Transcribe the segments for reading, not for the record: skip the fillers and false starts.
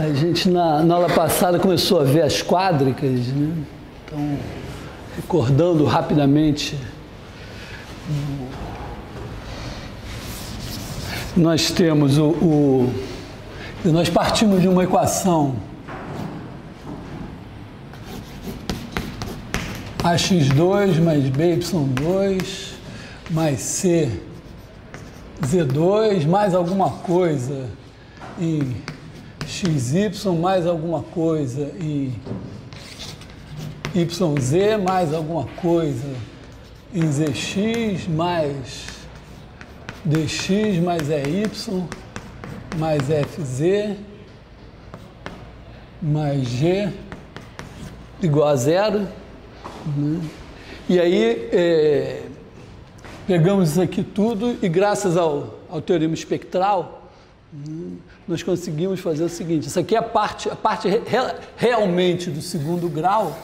A gente na aula passada começou a ver as quádricas, né? Então, recordando rapidamente, nós temos nós partimos de uma equação ax2 mais by2 mais c z2 mais alguma coisa em xy mais alguma coisa em yz mais alguma coisa em zx mais dx mais EY mais FZ mais G igual a zero, né? E aí pegamos isso aqui tudo e graças ao teorema espectral, né, nós conseguimos fazer o seguinte: isso aqui é a parte realmente do segundo grau,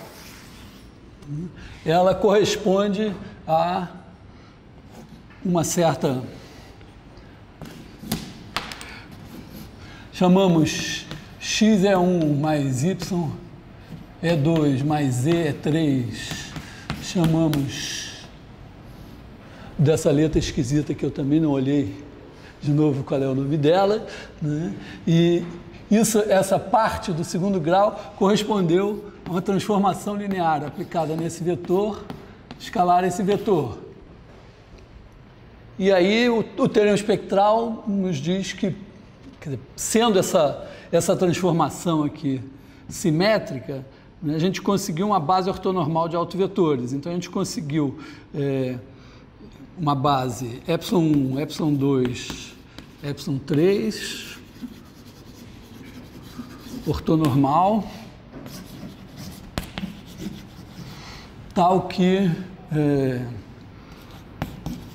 né, ela corresponde a uma certa, chamamos x é 1 mais y é 2 mais z é 3, chamamos dessa letra esquisita que eu também não olhei de novo qual é o nome dela, né? E essa parte do segundo grau correspondeu a uma transformação linear aplicada nesse vetor, escalar esse vetor. E aí o teorema espectral nos diz que, sendo essa transformação aqui simétrica, né, a gente conseguiu uma base ortonormal de autovetores. Então a gente conseguiu uma base ε1, ε2, ε3 ortonormal, tal que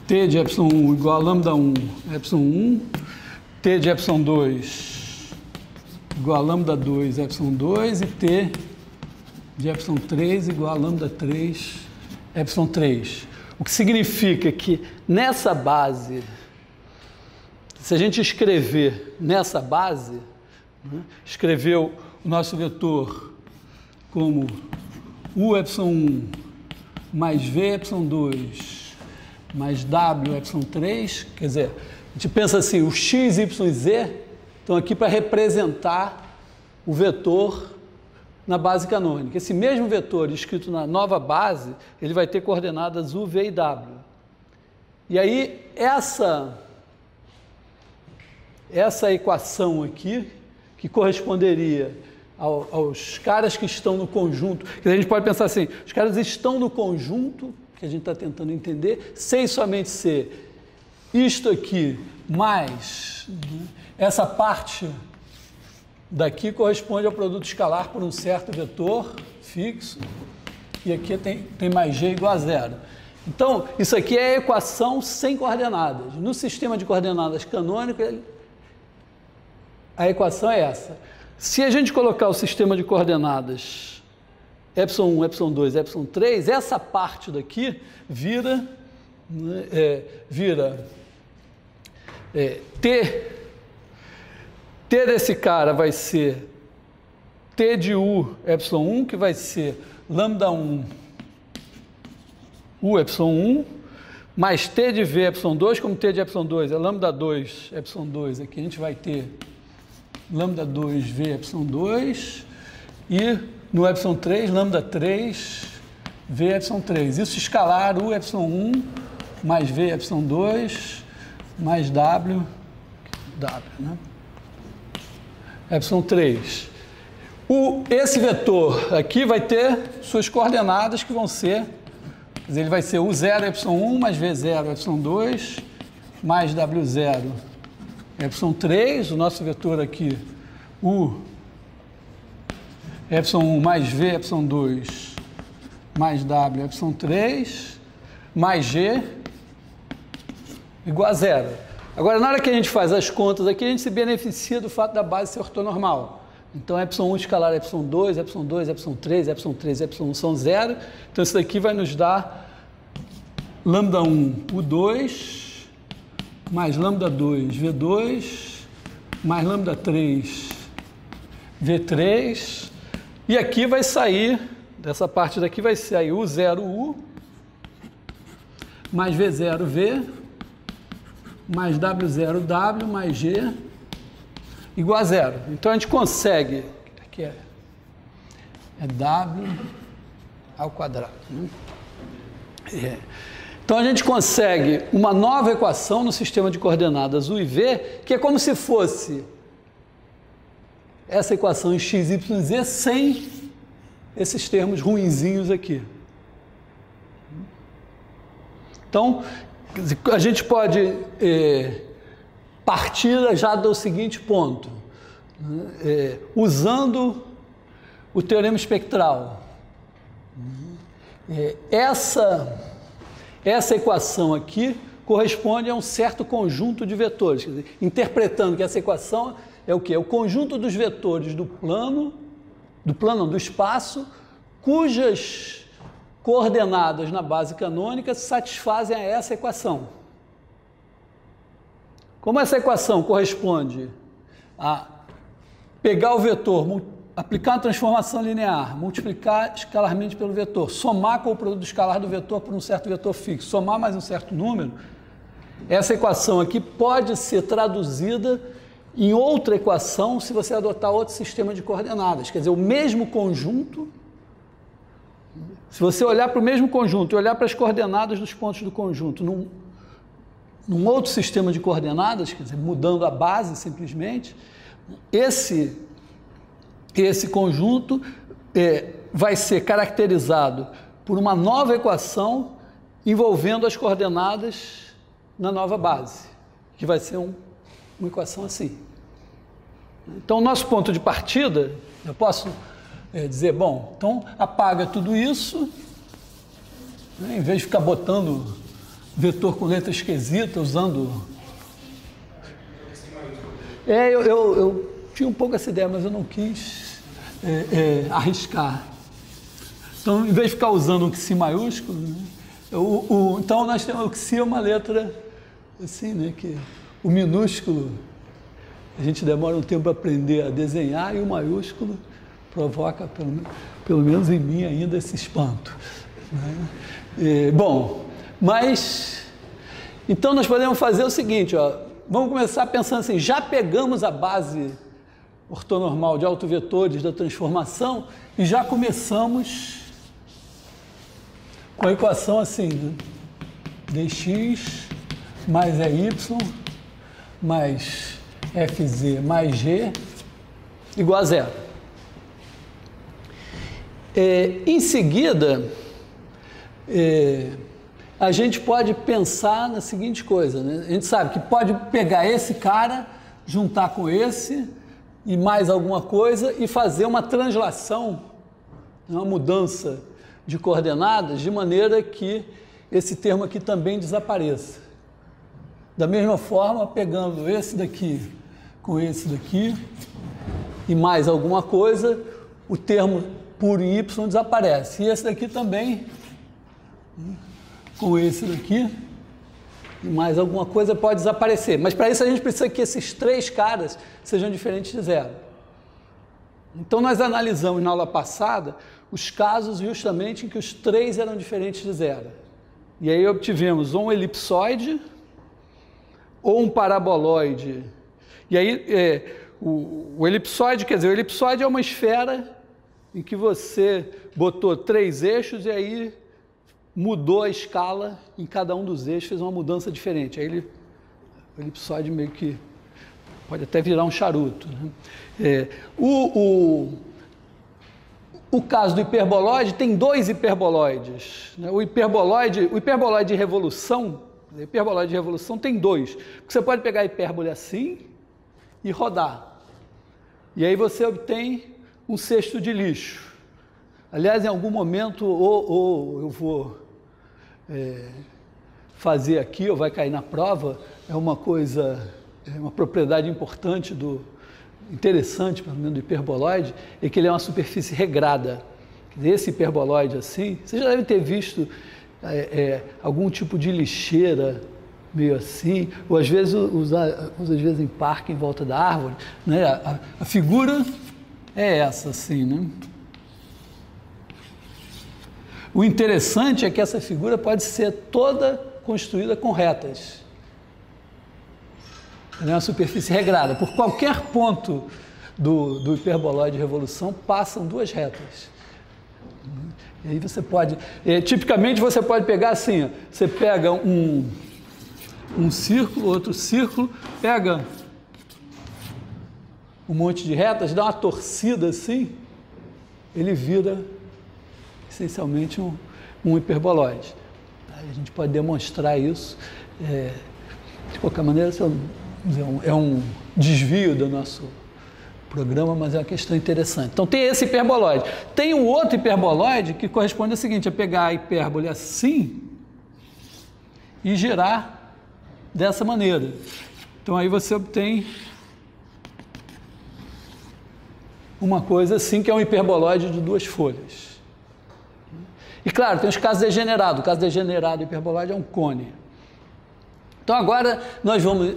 T de ε1 igual a lambda1 ε1, T de ε2 igual a lambda2 ε2 e T de ε3 igual a lambda3 ε3. O que significa que nessa base, se a gente escrever nessa base, né, escreveu o nosso vetor como u ε1 mais v ε2 mais w ε3, quer dizer, a gente pensa assim, o x, y e z estão aqui para representar o vetor na base canônica. Esse mesmo vetor escrito na nova base, ele vai ter coordenadas u, v e w. E aí, essa equação aqui, que corresponderia aos caras que estão no conjunto, que a gente pode pensar assim, os caras estão no conjunto, que a gente está tentando entender, sem somente ser isto aqui, mais, né, essa parte daqui corresponde ao produto escalar por um certo vetor fixo, e aqui tem mais g igual a zero. Então, isso aqui é a equação sem coordenadas. No sistema de coordenadas canônico, a equação é essa. Se a gente colocar o sistema de coordenadas ε1, ε2, ε3, essa parte daqui vira T desse cara vai ser T de U ε1, que vai ser lambda1 U ε1, mais T de V ε2, como T de ε2 é lambda2 ε2, aqui a gente vai ter lambda2 V ε2 e no ε3 lambda3 V ε3. Isso escalar U ε1 mais V ε2 mais W, né? ε3. Esse vetor aqui vai ter suas coordenadas que vão ser, quer dizer, ele vai ser U0 ε1 mais V0 ε2 mais W0 ε3, o nosso vetor aqui, U ε1 mais V ε2 mais W ε3 mais G igual a zero. Agora, na hora que a gente faz as contas aqui, a gente se beneficia do fato da base ser ortonormal. Então, ε1 escalar ε2, ε2, ε3, ε3, ε1 são zero. Então, isso daqui vai nos dar lambda1 U2 mais lambda2 V2 mais lambda3 V3, e aqui vai sair, dessa parte daqui vai sair U0U, mais V0V, mais W0W, mais G, igual a zero. Então a gente consegue, aqui é W ao quadrado, né? Então a gente consegue uma nova equação no sistema de coordenadas U e V, que é como se fosse essa equação em x, y, z sem esses termos ruinzinhos aqui. Então, a gente pode partir já do seguinte ponto, usando o teorema espectral. Essa equação aqui corresponde a um certo conjunto de vetores, quer dizer, interpretando que essa equação é o quê? É o conjunto dos vetores do espaço, cujas coordenadas na base canônica satisfazem a essa equação. Como essa equação corresponde a pegar o vetor, aplicar uma transformação linear, multiplicar escalarmente pelo vetor, somar com o produto escalar do vetor por um certo vetor fixo, somar mais um certo número, essa equação aqui pode ser traduzida em outra equação se você adotar outro sistema de coordenadas. Quer dizer, o mesmo conjunto, se você olhar para o mesmo conjunto e olhar para as coordenadas dos pontos do conjunto num outro sistema de coordenadas, quer dizer, mudando a base simplesmente, esse conjunto vai ser caracterizado por uma nova equação envolvendo as coordenadas na nova base, que vai ser uma equação assim. Então, o nosso ponto de partida, eu posso dizer, bom, então apaga tudo isso, né, em vez de ficar botando vetor com letra esquisita, usando... Eu tinha um pouco essa ideia, mas eu não quis arriscar. Então, em vez de ficar usando o Xi maiúsculo, né, então nós temos o Xi é uma letra assim, né, que o minúsculo a gente demora um tempo para aprender a desenhar, e o maiúsculo provoca, pelo menos em mim ainda, esse espanto, né? Bom, mas então nós podemos fazer o seguinte, ó, vamos começar pensando assim, já pegamos a base ortonormal de autovetores da transformação e já começamos com a equação assim, né? dx mais EY mais FZ mais G igual a zero. Em seguida, a gente pode pensar na seguinte coisa, né? A gente sabe que pode pegar esse cara, juntar com esse e mais alguma coisa e fazer uma translação, uma mudança de coordenadas, de maneira que esse termo aqui também desapareça. Da mesma forma, pegando esse daqui com esse daqui e mais alguma coisa, o termo puro em Y desaparece. E esse daqui também, com esse daqui e mais alguma coisa, pode desaparecer. Mas para isso a gente precisa que esses três caras sejam diferentes de zero. Então nós analisamos na aula passada os casos justamente em que os três eram diferentes de zero. E aí obtivemos ou um elipsoide ou um paraboloide. E aí o elipsoide, quer dizer, o elipsoide é uma esfera em que você botou três eixos e aí mudou a escala em cada um dos eixos, fez uma mudança diferente. Aí o elipsoide meio que pode até virar um charuto, né? O caso do hiperboloide tem dois hiperboloides, né? O hiperboloide de revolução, tem dois. Você pode pegar a hipérbole assim e rodar. E aí você obtém um cesto de lixo. Aliás, em algum momento, ou eu vou fazer aqui, ou vai cair na prova, é uma coisa, uma propriedade importante, interessante, pelo menos, do hiperboloide, é que ele é uma superfície regrada. Esse hiperboloide assim, vocês já devem ter visto algum tipo de lixeira meio assim, ou às vezes usa às vezes em parque em volta da árvore, né? A figura é essa, assim, né? O interessante é que essa figura pode ser toda construída com retas. É uma superfície regrada. Por qualquer ponto do hiperboloide de revolução passam duas retas. E aí você pode... tipicamente você pode pegar assim, ó, você pega um círculo, outro círculo, pega um monte de retas, dá uma torcida assim, ele vira essencialmente um hiperboloide. A gente pode demonstrar isso. De qualquer maneira, é um desvio do nosso programa, mas é uma questão interessante. Então tem esse hiperboloide. Tem um outro hiperboloide que corresponde ao seguinte, é pegar a hipérbole assim e girar dessa maneira. Então aí você obtém uma coisa assim, que é um hiperboloide de duas folhas. E claro, tem os casos degenerados. O caso degenerado hiperboloide é um cone. Então agora nós vamos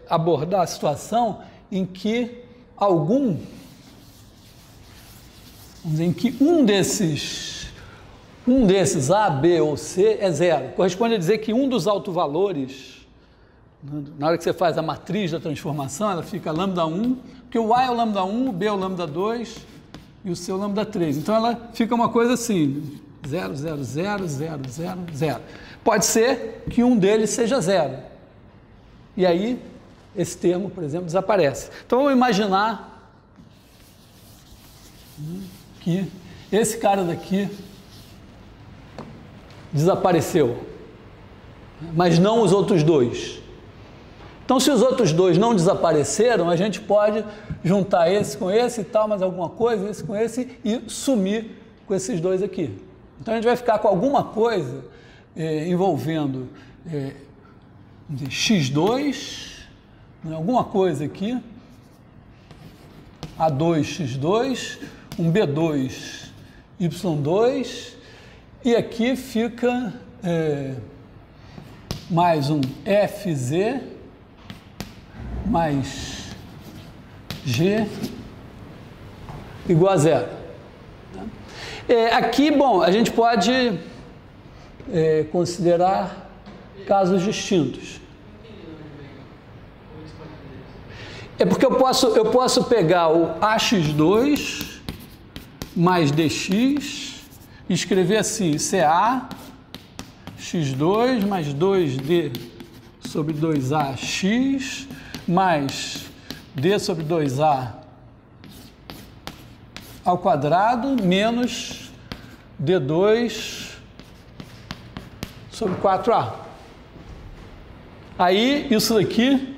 abordar a situação em que vamos dizer, em que um desses A, B ou C é zero. Corresponde a dizer que um dos autovalores, na hora que você faz a matriz da transformação, ela fica lambda 1, porque o A é o lambda 1, o B é o lambda 2 e o C é o lambda 3. Então ela fica uma coisa assim, 0, 0, 0, 0, 0, 0. Pode ser que um deles seja zero. E aí, esse termo, por exemplo, desaparece. Então, vamos imaginar que esse cara daqui desapareceu, mas não os outros dois. Então, se os outros dois não desapareceram, a gente pode juntar esse com esse e tal, mais alguma coisa, esse com esse, e sumir com esses dois aqui. Então, a gente vai ficar com alguma coisa envolvendo vamos dizer, x2, né, alguma coisa aqui, A2x2, um B2 y2, e aqui fica mais um FZ mais G igual a zero. Aqui, bom, a gente pode considerar casos distintos. É porque eu posso pegar o AX2 mais DX e escrever assim, CA x2 mais 2D sobre 2AX mais D sobre 2A ao quadrado menos D2 sobre 4A. Aí, isso daqui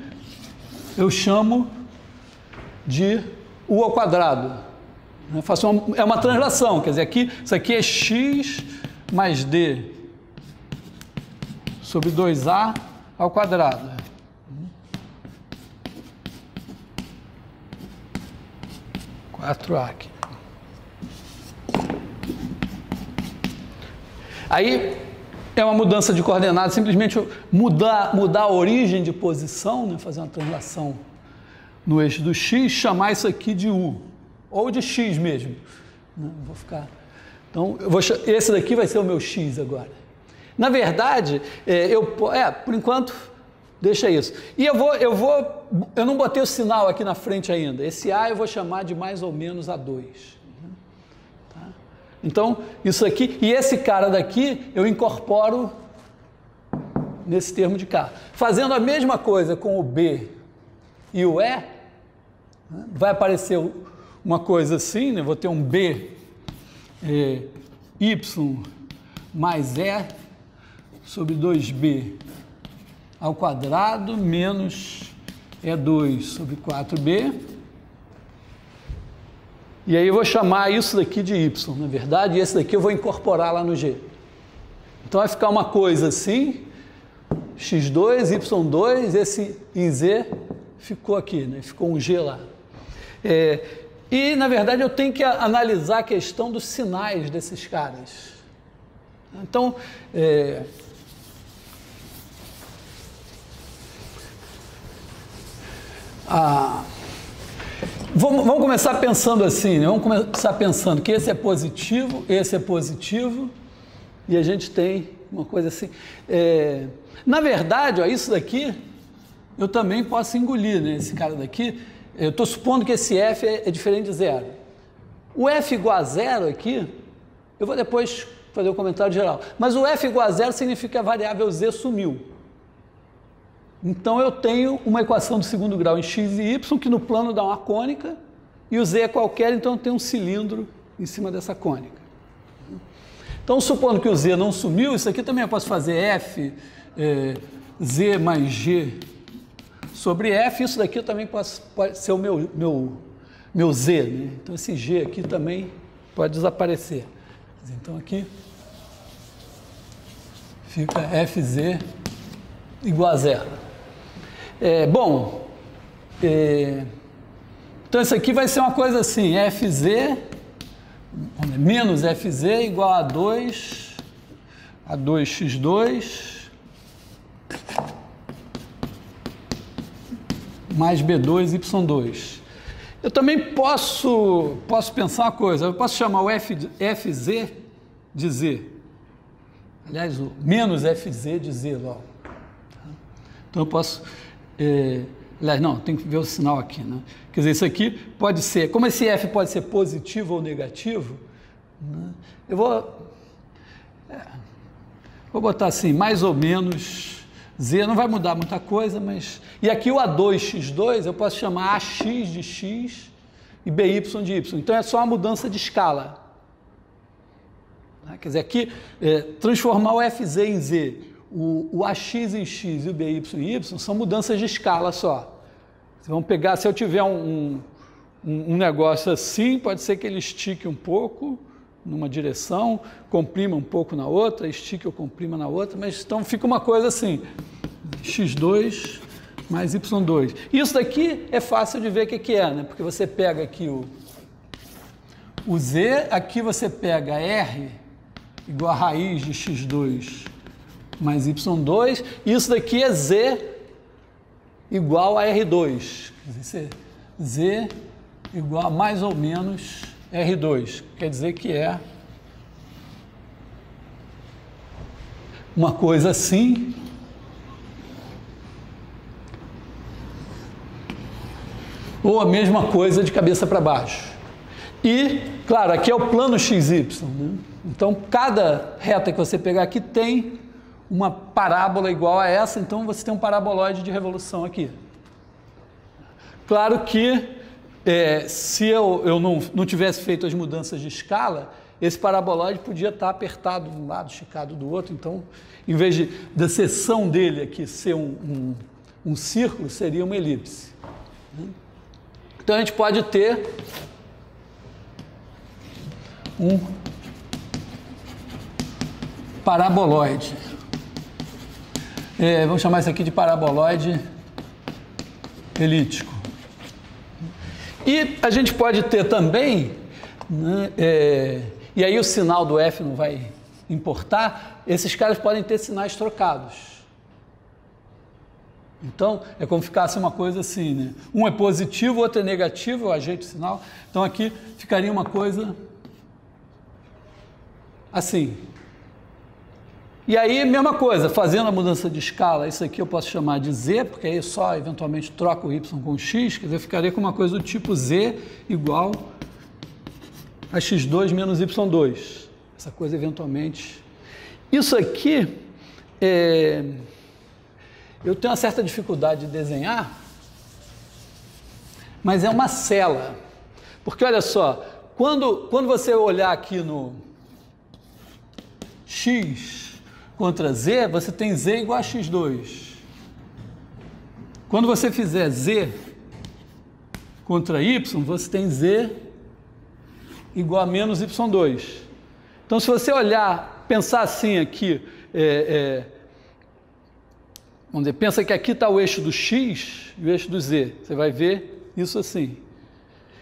eu chamo de U ao quadrado. É uma translação, quer dizer, isso aqui é x mais D sobre 2A ao quadrado. Quatro A aqui. Aí é uma mudança de coordenadas, simplesmente mudar a origem de posição, né, fazer uma translação no eixo do x, chamar isso aqui de U, ou de x mesmo. Vou ficar... Então, esse daqui vai ser o meu x agora. Na verdade, por enquanto, deixa isso. E eu não botei o sinal aqui na frente ainda. Esse A eu vou chamar de mais ou menos A2. Então, isso aqui, e esse cara daqui, eu incorporo nesse termo de cá. Fazendo a mesma coisa com o B e o E, vai aparecer uma coisa assim, né? Vou ter um B, Y mais E sobre 2B ao quadrado menos E2 sobre 4B. E aí eu vou chamar isso daqui de Y, na verdade, e esse daqui eu vou incorporar lá no G. Então vai ficar uma coisa assim, x2, y2, esse em Z ficou aqui, né? Ficou um G lá. E, na verdade, eu tenho que analisar a questão dos sinais desses caras. Então, Vamos começar pensando assim, né? Vamos começar pensando que esse é positivo, e a gente tem uma coisa assim. Na verdade, ó, isso daqui eu também posso engolir, né? Esse cara daqui, eu estou supondo que esse f é diferente de zero. O f igual a zero aqui, eu vou depois fazer um comentário geral, mas o f igual a zero significa que a variável z sumiu. Então eu tenho uma equação do segundo grau em x e y, que no plano dá uma cônica, e o z é qualquer, então eu tenho um cilindro em cima dessa cônica. Então, supondo que o z não sumiu, isso aqui também eu posso fazer f z mais g sobre f, isso daqui eu também pode ser o meu z, né? Então esse g aqui também pode desaparecer. Então aqui fica fz igual a zero. Então isso aqui vai ser uma coisa assim, fz menos fz igual a 2x2 mais b2y2. Eu também posso pensar uma coisa, eu posso chamar o fz de z. Aliás, o menos fz de z logo. Então eu posso... aliás, não, tem que ver o sinal aqui, né? Quer dizer, isso aqui pode ser... Como esse f pode ser positivo ou negativo, né? Eu vou botar assim, mais ou menos... Z não vai mudar muita coisa, mas... E aqui o A2x2 eu posso chamar AX de x e BY de y. Então é só uma mudança de escala. Quer dizer, aqui, transformar o FZ em Z, o AX em x e o BY em y são mudanças de escala só. Vamos pegar, se eu tiver um negócio assim, pode ser que ele estique um pouco numa direção, comprima um pouco na outra, estique ou comprima na outra, mas então fica uma coisa assim, x2 mais y2. Isso daqui é fácil de ver o que é, né? Porque você pega aqui o z, aqui você pega r igual a raiz de x2 mais y2, e isso daqui é z igual a r2. Quer dizer, z igual a mais ou menos R2, quer dizer que é uma coisa assim, ou a mesma coisa de cabeça para baixo. E, claro, aqui é o plano XY, né? Então, cada reta que você pegar aqui tem uma parábola igual a essa, então você tem um paraboloide de revolução aqui. Claro que se eu não tivesse feito as mudanças de escala, esse paraboloide podia estar apertado de um lado, esticado do outro. Então, em vez da seção dele aqui ser um círculo, seria uma elipse. Então, a gente pode ter um paraboloide. Vamos chamar isso aqui de paraboloide elíptico. E a gente pode ter também, né, e aí o sinal do F não vai importar, esses caras podem ter sinais trocados. Então, é como ficasse uma coisa assim, né? Um é positivo, o outro é negativo, eu ajeito o sinal. Então, aqui ficaria uma coisa assim. E aí, mesma coisa, fazendo a mudança de escala, isso aqui eu posso chamar de Z, porque aí só eventualmente troco o Y com X, quer dizer, eu ficaria com uma coisa do tipo Z igual a X2 menos Y2. Essa coisa eventualmente... Isso aqui, eu tenho uma certa dificuldade de desenhar, mas é uma cela. Porque, olha só, quando você olhar aqui no X contra Z, você tem Z igual a X2. Quando você fizer Z contra Y, você tem Z igual a menos Y2. Então, se você olhar, pensar assim aqui, vamos dizer, pensa que aqui está o eixo do X e o eixo do Z, você vai ver isso assim.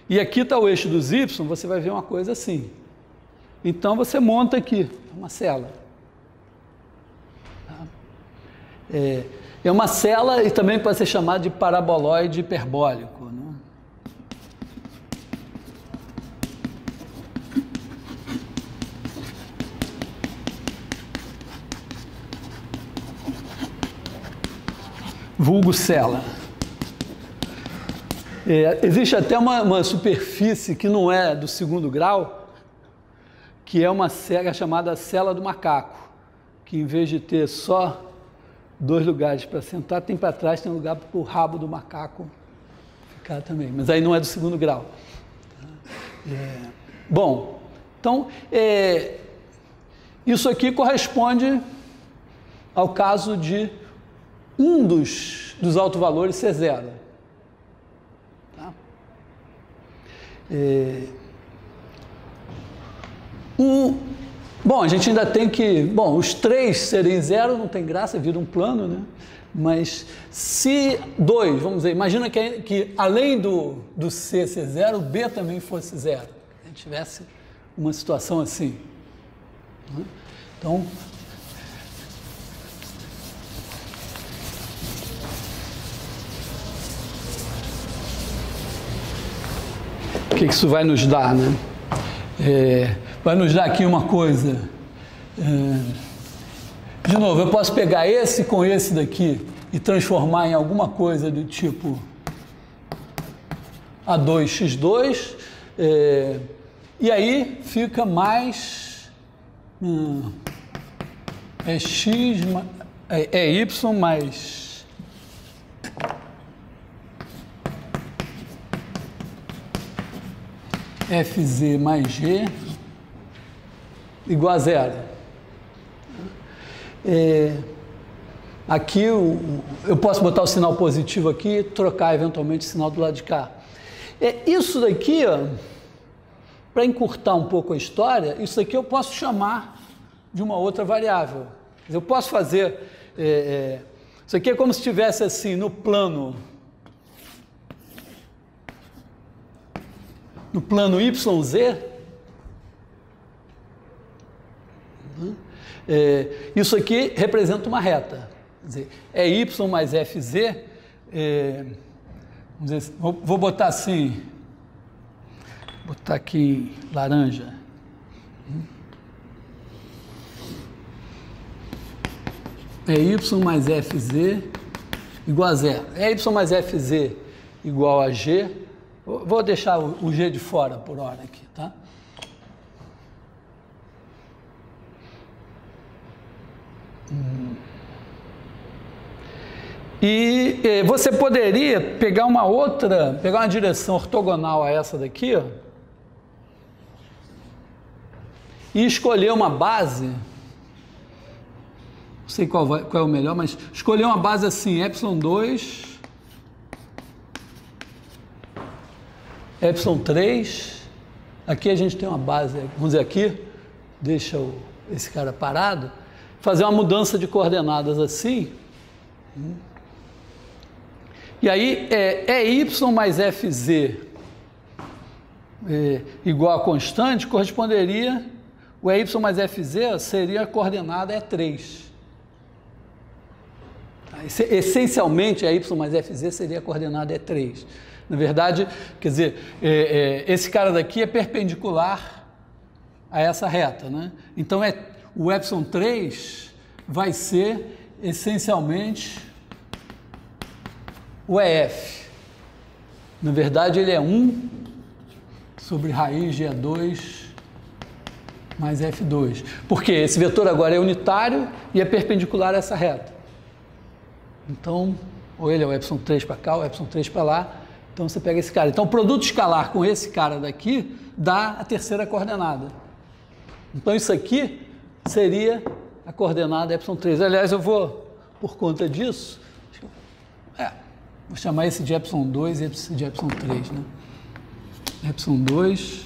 E aqui está o eixo dos Y, você vai ver uma coisa assim. Então, você monta aqui uma cela. É uma cela e também pode ser chamada de paraboloide hiperbólico, né? vulgo cela. Existe até uma superfície que não é do segundo grau, que é uma cela chamada cela do macaco, que em vez de ter só 2 lugares para sentar, tem para trás, tem um lugar para o rabo do macaco ficar também, mas aí não é do segundo grau. Bom, então, isso aqui corresponde ao caso de um dos autovalores ser zero. Tá? Bom, a gente ainda tem que... Bom, os 3 serem zero não tem graça, vira um plano, né? Mas se 2, vamos dizer, imagina que além do C ser zero, o B também fosse zero. A gente tivesse uma situação assim. Né? Então... O que isso vai nos dar, né? Vai nos dar aqui uma coisa. De novo, eu posso pegar esse com esse daqui e transformar em alguma coisa do tipo A2x2, e aí fica mais x y mais fz mais g igual a zero. Aqui eu posso botar o sinal positivo aqui e trocar eventualmente o sinal do lado de cá. Isso daqui, para encurtar um pouco a história, isso daqui eu posso chamar de uma outra variável. Eu posso fazer... isso aqui é como se estivesse assim no plano YZ. Isso aqui representa uma reta. Quer dizer, y mais fz, vamos dizer, vou botar assim, botar aqui em laranja. Y mais fz igual a zero. Y mais fz igual a g. Vou deixar o g de fora por hora aqui, tá? E você poderia pegar uma direção ortogonal a essa daqui, ó, e escolher uma base, não sei qual é o melhor, mas escolher uma base assim, ε2, ε3, aqui a gente tem uma base, vamos dizer aqui, deixa esse cara parado, fazer uma mudança de coordenadas assim, e aí y mais fz igual a constante, corresponderia, o y mais fz seria a coordenada E3. Essencialmente, a y mais fz seria a coordenada E3. Na verdade, quer dizer, esse cara daqui é perpendicular a essa reta, né? Então, o ε3 vai ser essencialmente o EF. Na verdade, ele é 1 sobre raiz de E2 mais F2. Porque esse vetor agora é unitário e é perpendicular a essa reta. Então, ou ele é o ε3 para cá, ou ε3 para lá. Então, você pega esse cara. Então, o produto escalar com esse cara daqui dá a terceira coordenada. Então, isso aqui seria a coordenada ε3. Aliás, eu vou, por conta disso, vou chamar esse de ε2 e esse de ε3, né? ε2,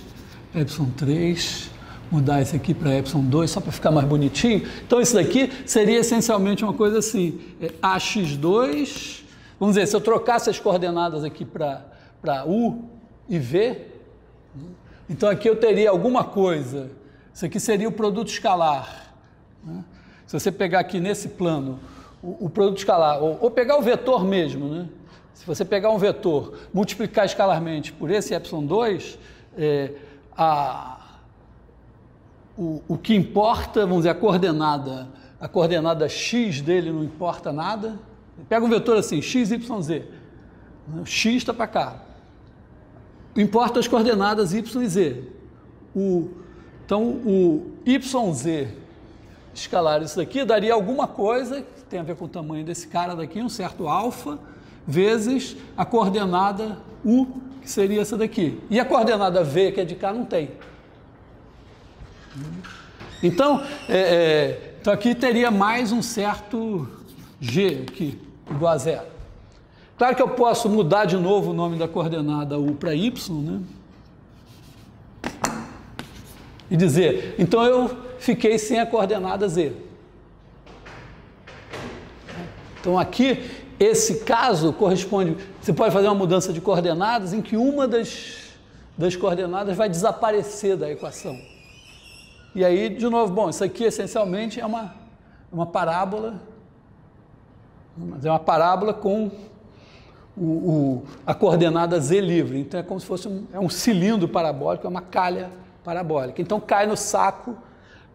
ε3, mudar esse aqui para ε2, só para ficar mais bonitinho. Então, isso daqui seria essencialmente uma coisa assim, AX2, vamos dizer, se eu trocasse as coordenadas aqui para U e V, então aqui eu teria alguma coisa, isso aqui seria o produto escalar, né? Se você pegar aqui nesse plano, o produto escalar, ou pegar o vetor mesmo, né? Se você pegar um vetor, multiplicar escalarmente por esse ε2, o que importa, vamos dizer, a coordenada x dele não importa nada, Pega um vetor assim, x, y, z. O x está para cá. Importa as coordenadas y e z. Então, o yz escalar isso daqui daria alguma coisa que tem a ver com o tamanho desse cara daqui, um certo alfa, vezes a coordenada u, que seria essa daqui. E a coordenada v, que é de cá, não tem. Então, então aqui teria mais um certo g aqui, igual a zero. Claro que eu posso mudar de novo o nome da coordenada u para y, né? E dizer, então eu fiquei sem a coordenada z. Então aqui, esse caso corresponde, você pode fazer uma mudança de coordenadas em que uma das coordenadas vai desaparecer da equação. E aí, de novo, bom, isso aqui essencialmente é uma parábola, mas é uma parábola com a coordenada z livre. Então é como se fosse um cilindro parabólico, é uma calha parabólica. Então cai no saco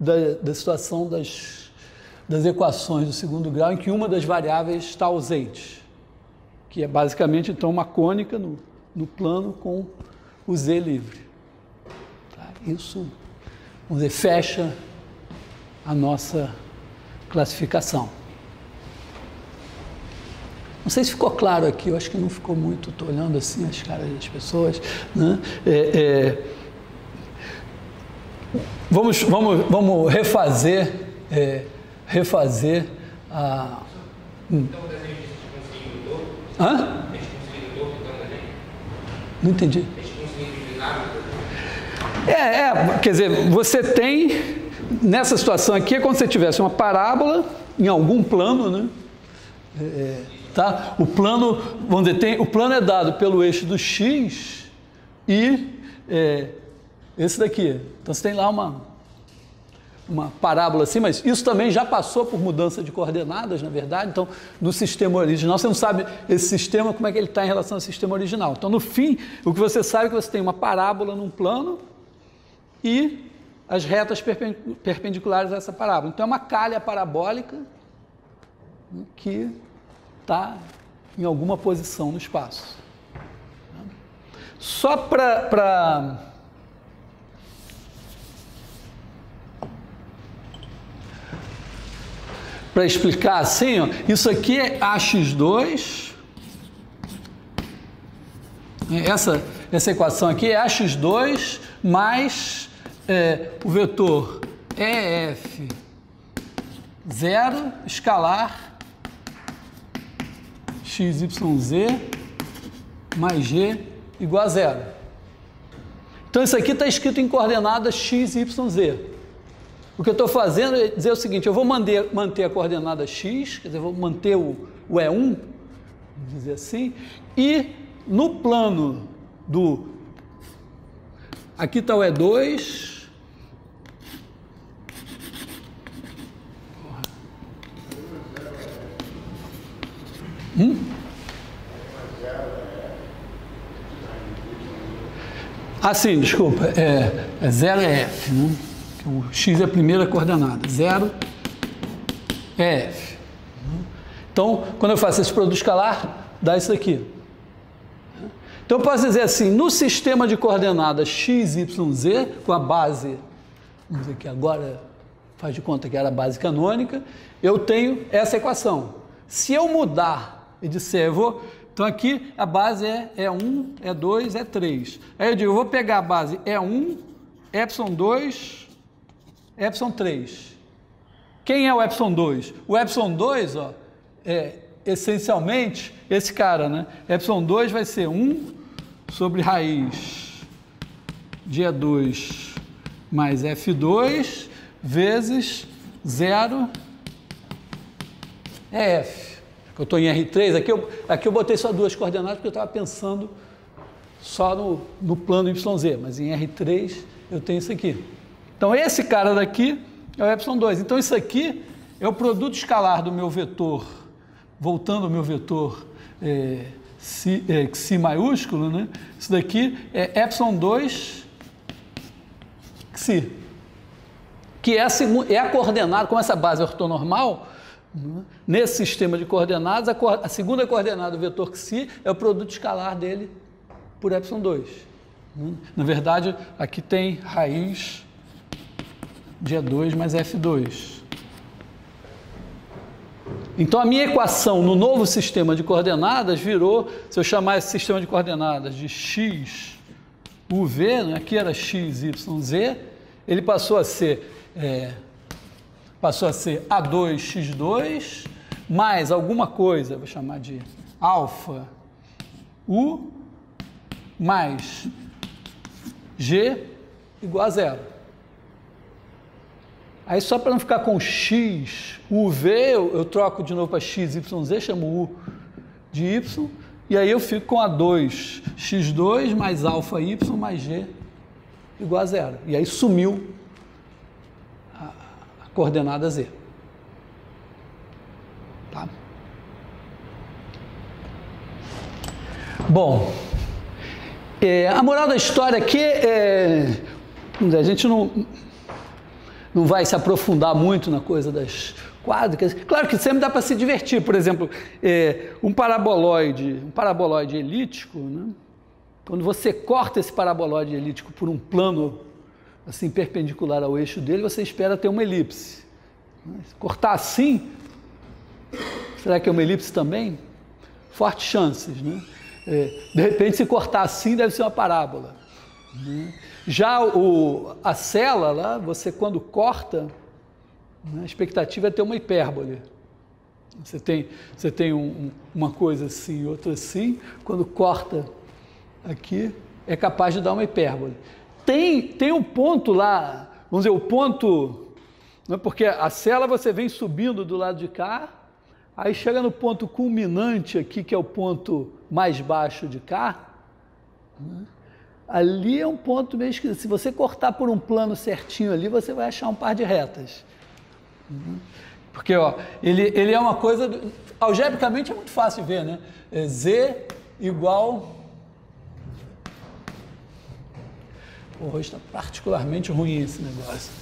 da situação das equações do segundo grau, em que uma das variáveis está ausente, que é basicamente então uma cônica no plano com o z livre. Tá? Isso, vamos dizer, fecha a nossa classificação. Não sei se ficou claro aqui, eu acho que não ficou muito, estou olhando assim as caras das pessoas, né? Vamos refazer a... Então, o desenho de conseguindo o dobro? Hã? A gente conseguindo o dobro, então, o desenho? Não entendi. A gente conseguindo inclinar o dobro? Quer dizer, você tem, nessa situação aqui, é como se você tivesse uma parábola em algum plano, né? Tá? O plano, vamos dizer, o plano é dado pelo eixo do x e esse daqui. Então você tem lá uma parábola assim, mas isso também já passou por mudança de coordenadas, na verdade. Então, no sistema original, você não sabe esse sistema, como é que ele está em relação ao sistema original. Então, no fim, o que você sabe é que você tem uma parábola num plano e as retas perpendiculares a essa parábola. Então, é uma calha parabólica que está em alguma posição no espaço. Só para explicar assim, ó, isso aqui é AX2, essa equação aqui é AX2 mais o vetor EF0 escalar XYZ mais G igual a zero. Então isso aqui está escrito em coordenadas x, y, z. O que eu estou fazendo é dizer o seguinte, eu vou manter a coordenada x, quer dizer, vou manter o E1, vamos dizer assim, e no plano aqui está o E2, sim, desculpa, 0 é F, né? O x é a primeira coordenada, 0 é F. Então, quando eu faço esse produto escalar, dá isso daqui. Então, eu posso dizer assim, no sistema de coordenadas x, y, z, com a base, vamos dizer que agora faz de conta que era a base canônica, eu tenho essa equação. Se eu mudar e disser, então aqui a base é E1, E2, E3. Aí eu digo, eu vou pegar a base E1, E2, E3. Quem é o E2? O E2, ó, é essencialmente esse cara, né? E2 vai ser 1 sobre raiz de E2 mais F2 vezes 0 é F. Eu estou em R3, aqui eu botei só duas coordenadas porque eu estava pensando só no plano YZ, mas em R3 eu tenho isso aqui. Então esse cara daqui é o Y2. Então isso aqui é o produto escalar do meu vetor, voltando ao meu vetor Xi maiúsculo, né? Isso daqui é Y2 Xi, que é a coordenada, como essa base é ortonormal, Nesse sistema de coordenadas, a segunda coordenada do vetor xi é o produto escalar dele por epsilon2. Na verdade, aqui tem raiz de E2 mais F2. Então, a minha equação no novo sistema de coordenadas virou, se eu chamar esse sistema de coordenadas de x, UV, né? Aqui era x, y, z, ele passou a ser A2, x2, mais alguma coisa, vou chamar de alfa, U, mais G igual a zero. Aí, só para não ficar com x, UV, eu troco de novo para x, y, z, chamo U de y, e aí eu fico com A2, x2 mais alfa y mais G igual a zero. E aí sumiu a coordenada Z. Tá? Bom, a moral da história aqui a gente não vai se aprofundar muito na coisa das quádricas. Claro que sempre dá para se divertir. Por exemplo, um paraboloide elíptico, né? Quando você corta esse paraboloide elíptico por um plano assim perpendicular ao eixo dele, você espera ter uma elipse. Se cortar assim, será que é uma elipse também? Fortes chances, né? De repente, se cortar assim, deve ser uma parábola. Já a cela lá, você quando corta, a expectativa é ter uma hipérbole. Você tem uma coisa assim, outra assim, quando corta aqui, é capaz de dar uma hipérbole. Tem um ponto lá, vamos dizer, o ponto, né, porque a cela você vem subindo do lado de cá, aí chega no ponto culminante aqui, que é o ponto mais baixo de cá, né? Ali é um ponto meio esquisito. Se você cortar por um plano certinho ali, você vai achar um par de retas. Porque ele é uma coisa... Algebricamente é muito fácil de ver, né? Z igual... Hoje está particularmente ruim esse negócio.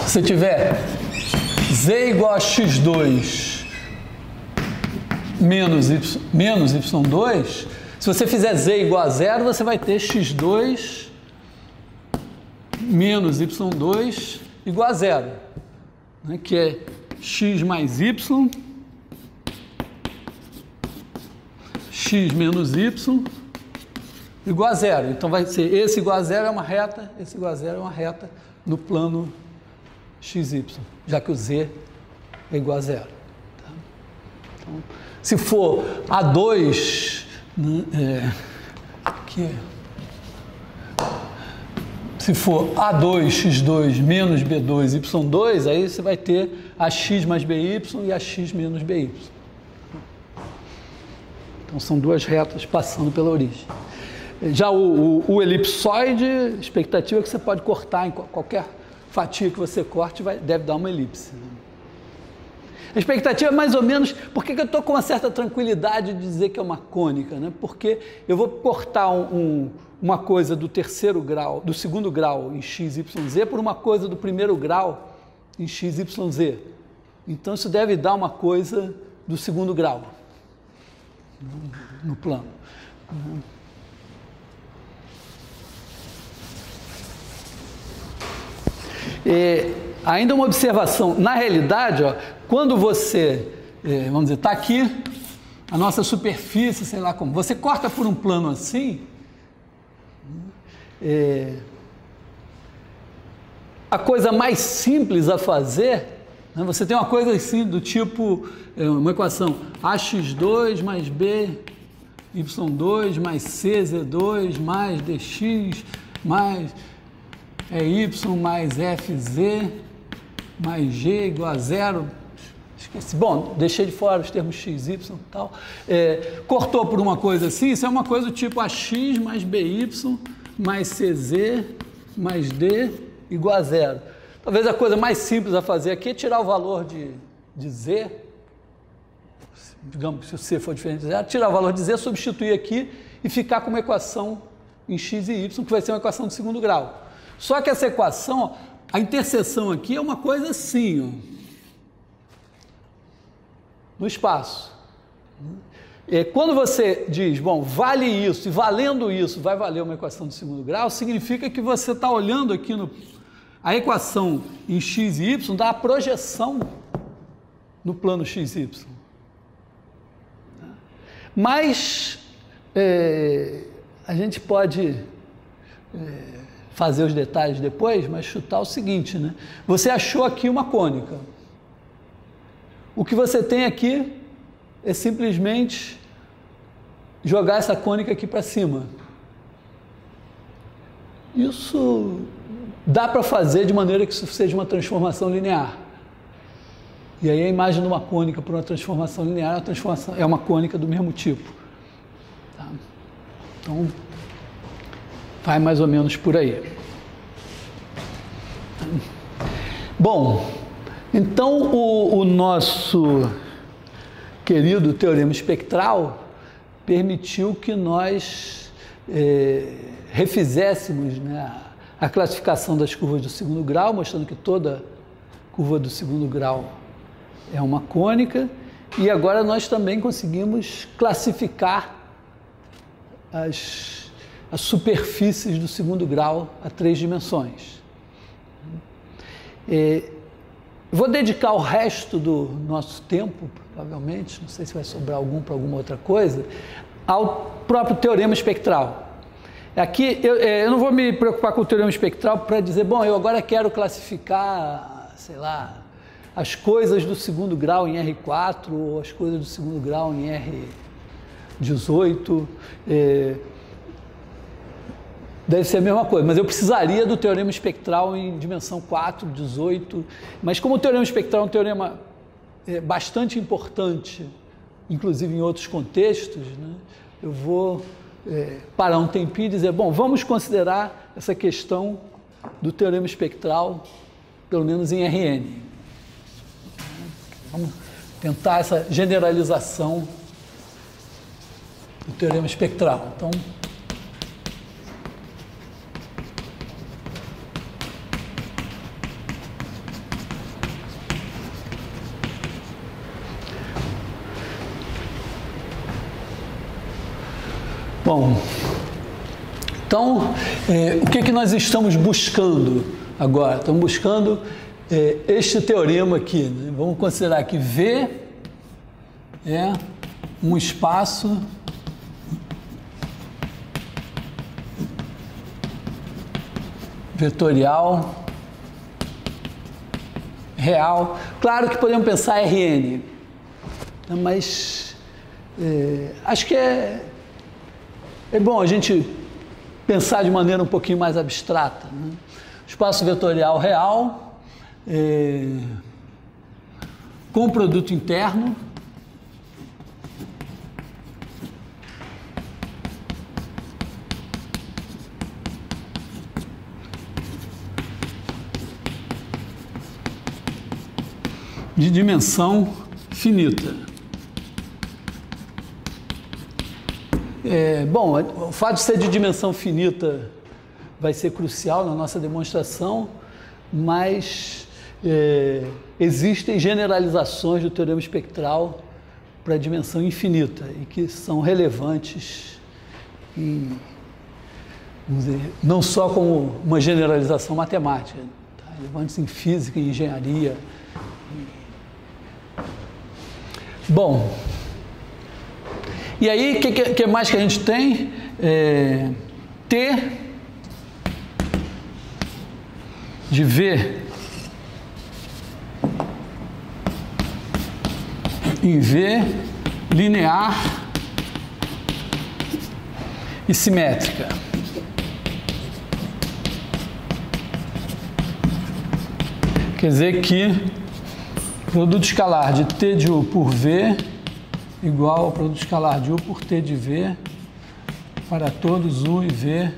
Se você tiver Z igual a x2 menos y2, se você fizer Z igual a zero, você vai ter x2 menos y2 igual a zero, né? Que é x mais y, x menos y igual a zero. Então vai ser esse igual a zero é uma reta, esse igual a zero é uma reta no plano XY, já que o Z é igual a zero. Tá? Então, se for A2, né, aqui, se for A2, x2 menos B2, y2, aí você vai ter AX mais BY e AX menos BY. Então, são duas retas passando pela origem. Já o elipsoide, a expectativa é que você pode cortar em qualquer fatia que você corte, deve dar uma elipse. A expectativa é mais ou menos... Por que eu estou com uma certa tranquilidade de dizer que é uma cônica? Né? Porque eu vou cortar uma coisa do terceiro grau, do segundo grau em x, y, z, por uma coisa do primeiro grau em x, y, z. Então, isso deve dar uma coisa do segundo grau no plano. Ainda uma observação, na realidade, quando você, vamos dizer, está aqui a nossa superfície, sei lá como, você corta por um plano assim, a coisa mais simples a fazer, né, você tem uma coisa assim do tipo, uma equação ax2 mais b, y2 mais c, z2 mais dx mais... y mais fz mais g igual a zero. Esqueci. Bom, deixei de fora os termos x, y e tal. Cortou por uma coisa assim, isso é uma coisa do tipo ax mais by mais cz mais d igual a zero. Talvez a coisa mais simples a fazer aqui é tirar o valor de z, digamos, se o C for diferente de zero, tirar o valor de Z, substituir aqui e ficar com uma equação em x e y, que vai ser uma equação de segundo grau. Só que essa equação, a interseção aqui é uma coisa assim, ó, no espaço. Quando você diz, bom, vale isso, e valendo isso vai valer uma equação de segundo grau, significa que você está olhando aqui a equação em x e y dá a projeção no plano x e y. Mas a gente pode fazer os detalhes depois, mas chutar o seguinte, né? Você achou aqui uma cônica. O que você tem aqui é simplesmente jogar essa cônica aqui para cima. Isso dá para fazer de maneira que isso seja uma transformação linear. E aí a imagem de uma cônica para uma transformação linear é uma cônica do mesmo tipo. Tá? Então, vai mais ou menos por aí. Bom, então o nosso querido teorema espectral permitiu que nós refizéssemos, né, a classificação das curvas do segundo grau, mostrando que toda curva do segundo grau é uma cônica, e agora nós também conseguimos classificar as superfícies do segundo grau a 3 dimensões. Vou dedicar o resto do nosso tempo, provavelmente, não sei se vai sobrar algum para alguma outra coisa, ao próprio teorema espectral. Aqui, eu não vou me preocupar com o teorema espectral para dizer, bom, eu agora quero classificar, sei lá, as coisas do segundo grau em R4 ou as coisas do segundo grau em R18. Deve ser a mesma coisa, mas eu precisaria do teorema espectral em dimensão 4, 18. Mas como o teorema espectral é um teorema bastante importante, inclusive em outros contextos, né, eu vou parar um tempinho e dizer, bom, vamos considerar essa questão do teorema espectral, pelo menos em Rn. Vamos tentar essa generalização do teorema espectral. Então, bom, então, o que nós estamos buscando agora? Estamos buscando este teorema aqui, né? Vamos considerar que V é um espaço vetorial real. Claro que podemos pensar Rn, mas acho que é bom a gente pensar de maneira um pouquinho mais abstrata, né? Espaço vetorial real com produto interno de dimensão finita. Bom, o fato de ser de dimensão finita vai ser crucial na nossa demonstração, mas existem generalizações do teorema espectral para a dimensão infinita e que são relevantes, vamos dizer, não só como uma generalização matemática, tá? Relevantes em física, em engenharia. Bom, e aí, o que mais que a gente tem? T de V em V linear e simétrica. Quer dizer que produto escalar de T de U por V igual ao produto escalar de U por T de V para todos U e V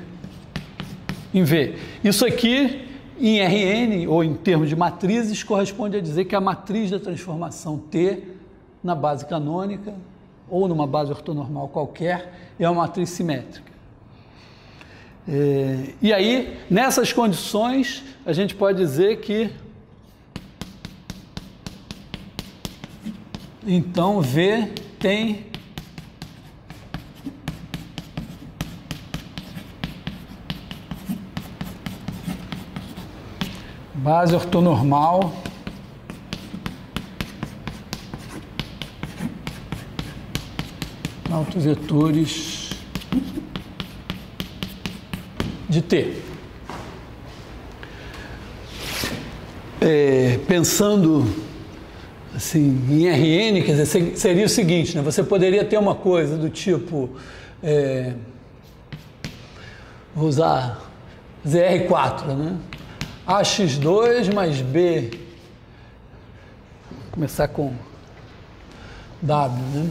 em V. Isso aqui, em Rn, ou em termos de matrizes, corresponde a dizer que a matriz da transformação T na base canônica ou numa base ortonormal qualquer, é uma matriz simétrica. E aí, nessas condições, a gente pode dizer que então V tem base ortonormal autovetores de T. Pensando assim, em Rn, quer dizer, seria o seguinte, né? Você poderia ter uma coisa do tipo, vou usar ZR4, né? AX2 mais B, vou começar com W, né?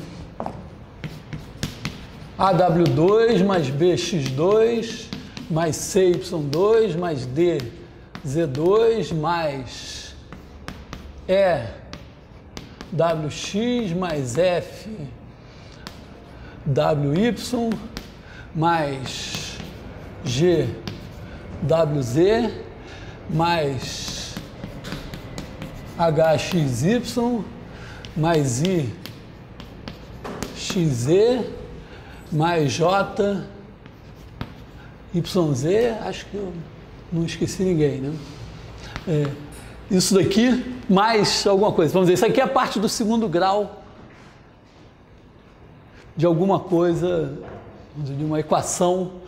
AW2 mais BX2 mais CY2 mais DZ2 mais EWX mais FWY mais GWZ mais HXY mais IXZ mais JYZ, acho que eu não esqueci ninguém, né? Isso daqui, mais alguma coisa. Vamos dizer, isso aqui é a parte do segundo grau de alguma coisa, de uma equação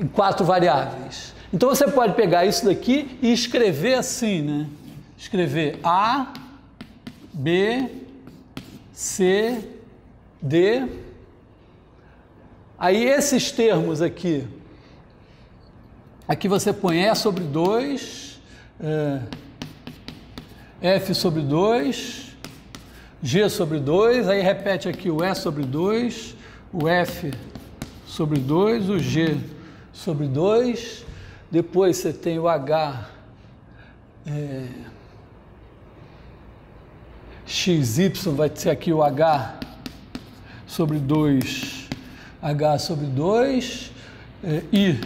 em 4 variáveis. Então você pode pegar isso daqui e escrever assim, né? Escrever A, B, C, D. Aí esses termos aqui você põe E sobre 2, F sobre 2, G sobre 2, aí repete aqui o E sobre 2, o F sobre 2, o G sobre 2, depois você tem o H, XY, vai ser aqui o H sobre 2, H sobre 2, I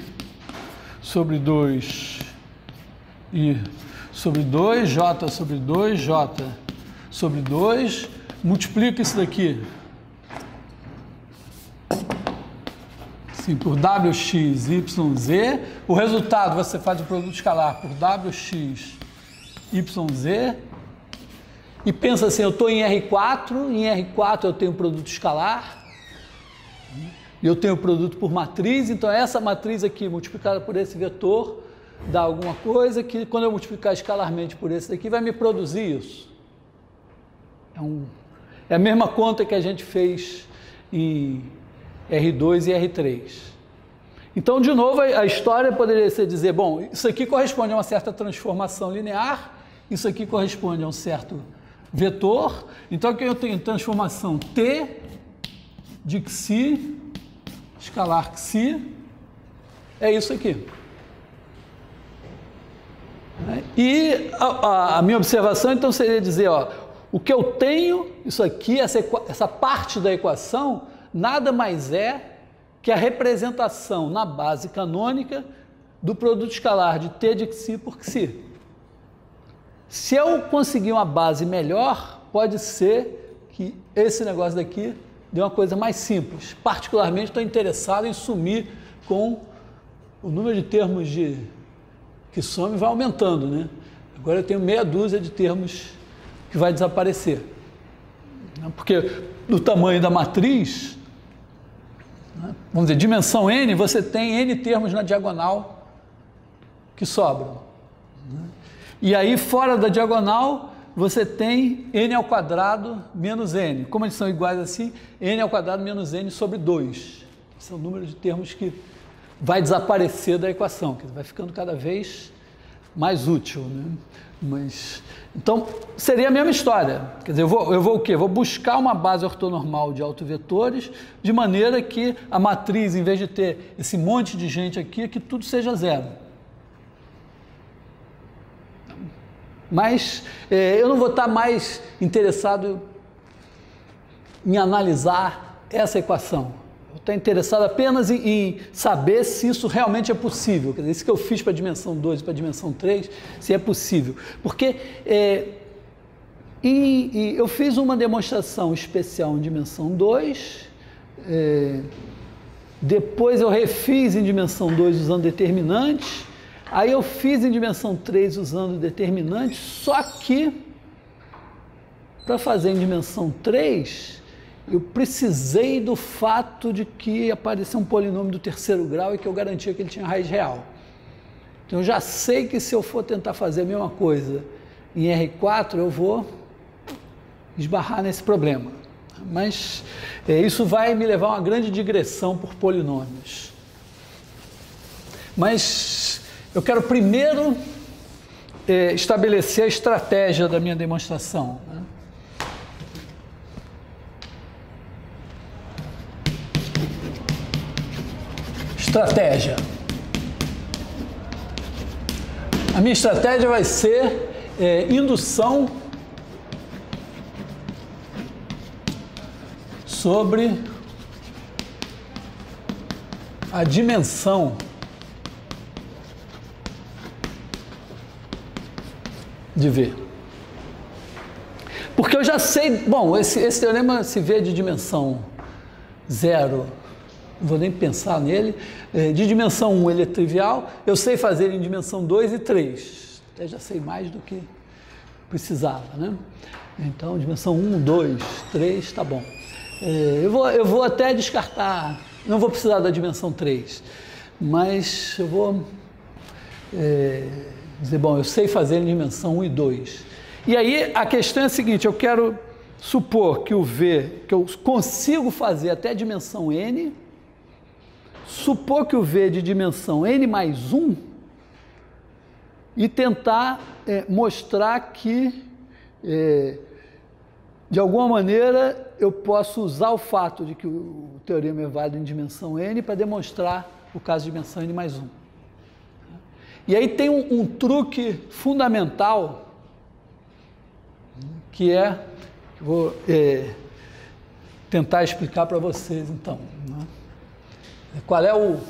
sobre 2, I sobre 2, J sobre 2, J sobre 2, multiplica isso daqui assim, por WX, YZ, o resultado você faz o produto escalar por WX, YZ, e pensa assim, eu estou em R4 eu tenho produto escalar, e eu tenho produto por matriz, então essa matriz aqui multiplicada por esse vetor dá alguma coisa que quando eu multiplicar escalarmente por esse daqui vai me produzir isso. É a mesma conta que a gente fez em R2 e R3. Então, de novo, a história poderia ser dizer, bom, isso aqui corresponde a uma certa transformação linear, isso aqui corresponde a um certo vetor, então aqui eu tenho transformação T de Xi, escalar Xi, é isso aqui. E a minha observação, então, seria dizer, ó, o que eu tenho, isso aqui, essa parte da equação, nada mais é que a representação na base canônica do produto escalar de T de Xi por Xi. Se eu conseguir uma base melhor, pode ser que esse negócio daqui dê uma coisa mais simples. Particularmente, estou interessado em sumir com o número de termos que some vai aumentando, né? Agora eu tenho meia dúzia de termos que vai desaparecer. Porque do tamanho da matriz, vamos dizer, dimensão n, você tem n termos na diagonal que sobram. E aí, fora da diagonal, você tem n ao quadrado menos n. Como eles são iguais assim, n ao quadrado menos n sobre 2. Esse é o número de termos que vai desaparecer da equação, que vai ficando cada vez mais útil, né? Mas, então, seria a mesma história. Quer dizer, eu vou o quê? Vou buscar uma base ortonormal de autovetores, de maneira que a matriz, em vez de ter esse monte de gente aqui, que tudo seja zero. Mas eu não vou estar mais interessado em analisar essa equação. Eu estou interessado apenas em saber se isso realmente é possível. Quer dizer, isso que eu fiz para a dimensão 2 e para a dimensão 3, se é possível. Porque eu fiz uma demonstração especial em dimensão 2, depois eu refiz em dimensão 2 usando determinantes, aí eu fiz em dimensão 3 usando determinantes, só que para fazer em dimensão 3, eu precisei do fato de que apareceu um polinômio do terceiro grau e que eu garantia que ele tinha raiz real. Então eu já sei que se eu for tentar fazer a mesma coisa em R4, eu vou esbarrar nesse problema. Mas isso vai me levar a uma grande digressão por polinômios. Mas eu quero primeiro estabelecer a estratégia da minha demonstração, né? Estratégia. A minha estratégia vai ser indução sobre a dimensão de V. Porque eu já sei, bom, esse teorema se vê de dimensão 0, não vou nem pensar nele, de dimensão 1 ele é trivial, eu sei fazer ele em dimensão 2 e 3, até já sei mais do que precisava, né? Então, dimensão 1, 2, 3, tá bom. Eu vou até descartar, não vou precisar da dimensão 3, mas eu vou dizer, bom, eu sei fazer em dimensão 1 e 2. E aí a questão é a seguinte, eu quero supor que o V, que eu consigo fazer até a dimensão N, supor que o V é de dimensão N mais 1 e tentar mostrar que, de alguma maneira, eu posso usar o fato de que o teorema é válido em dimensão N para demonstrar o caso de dimensão N mais 1. E aí tem um truque fundamental que vou tentar explicar para vocês então, né? Qual é o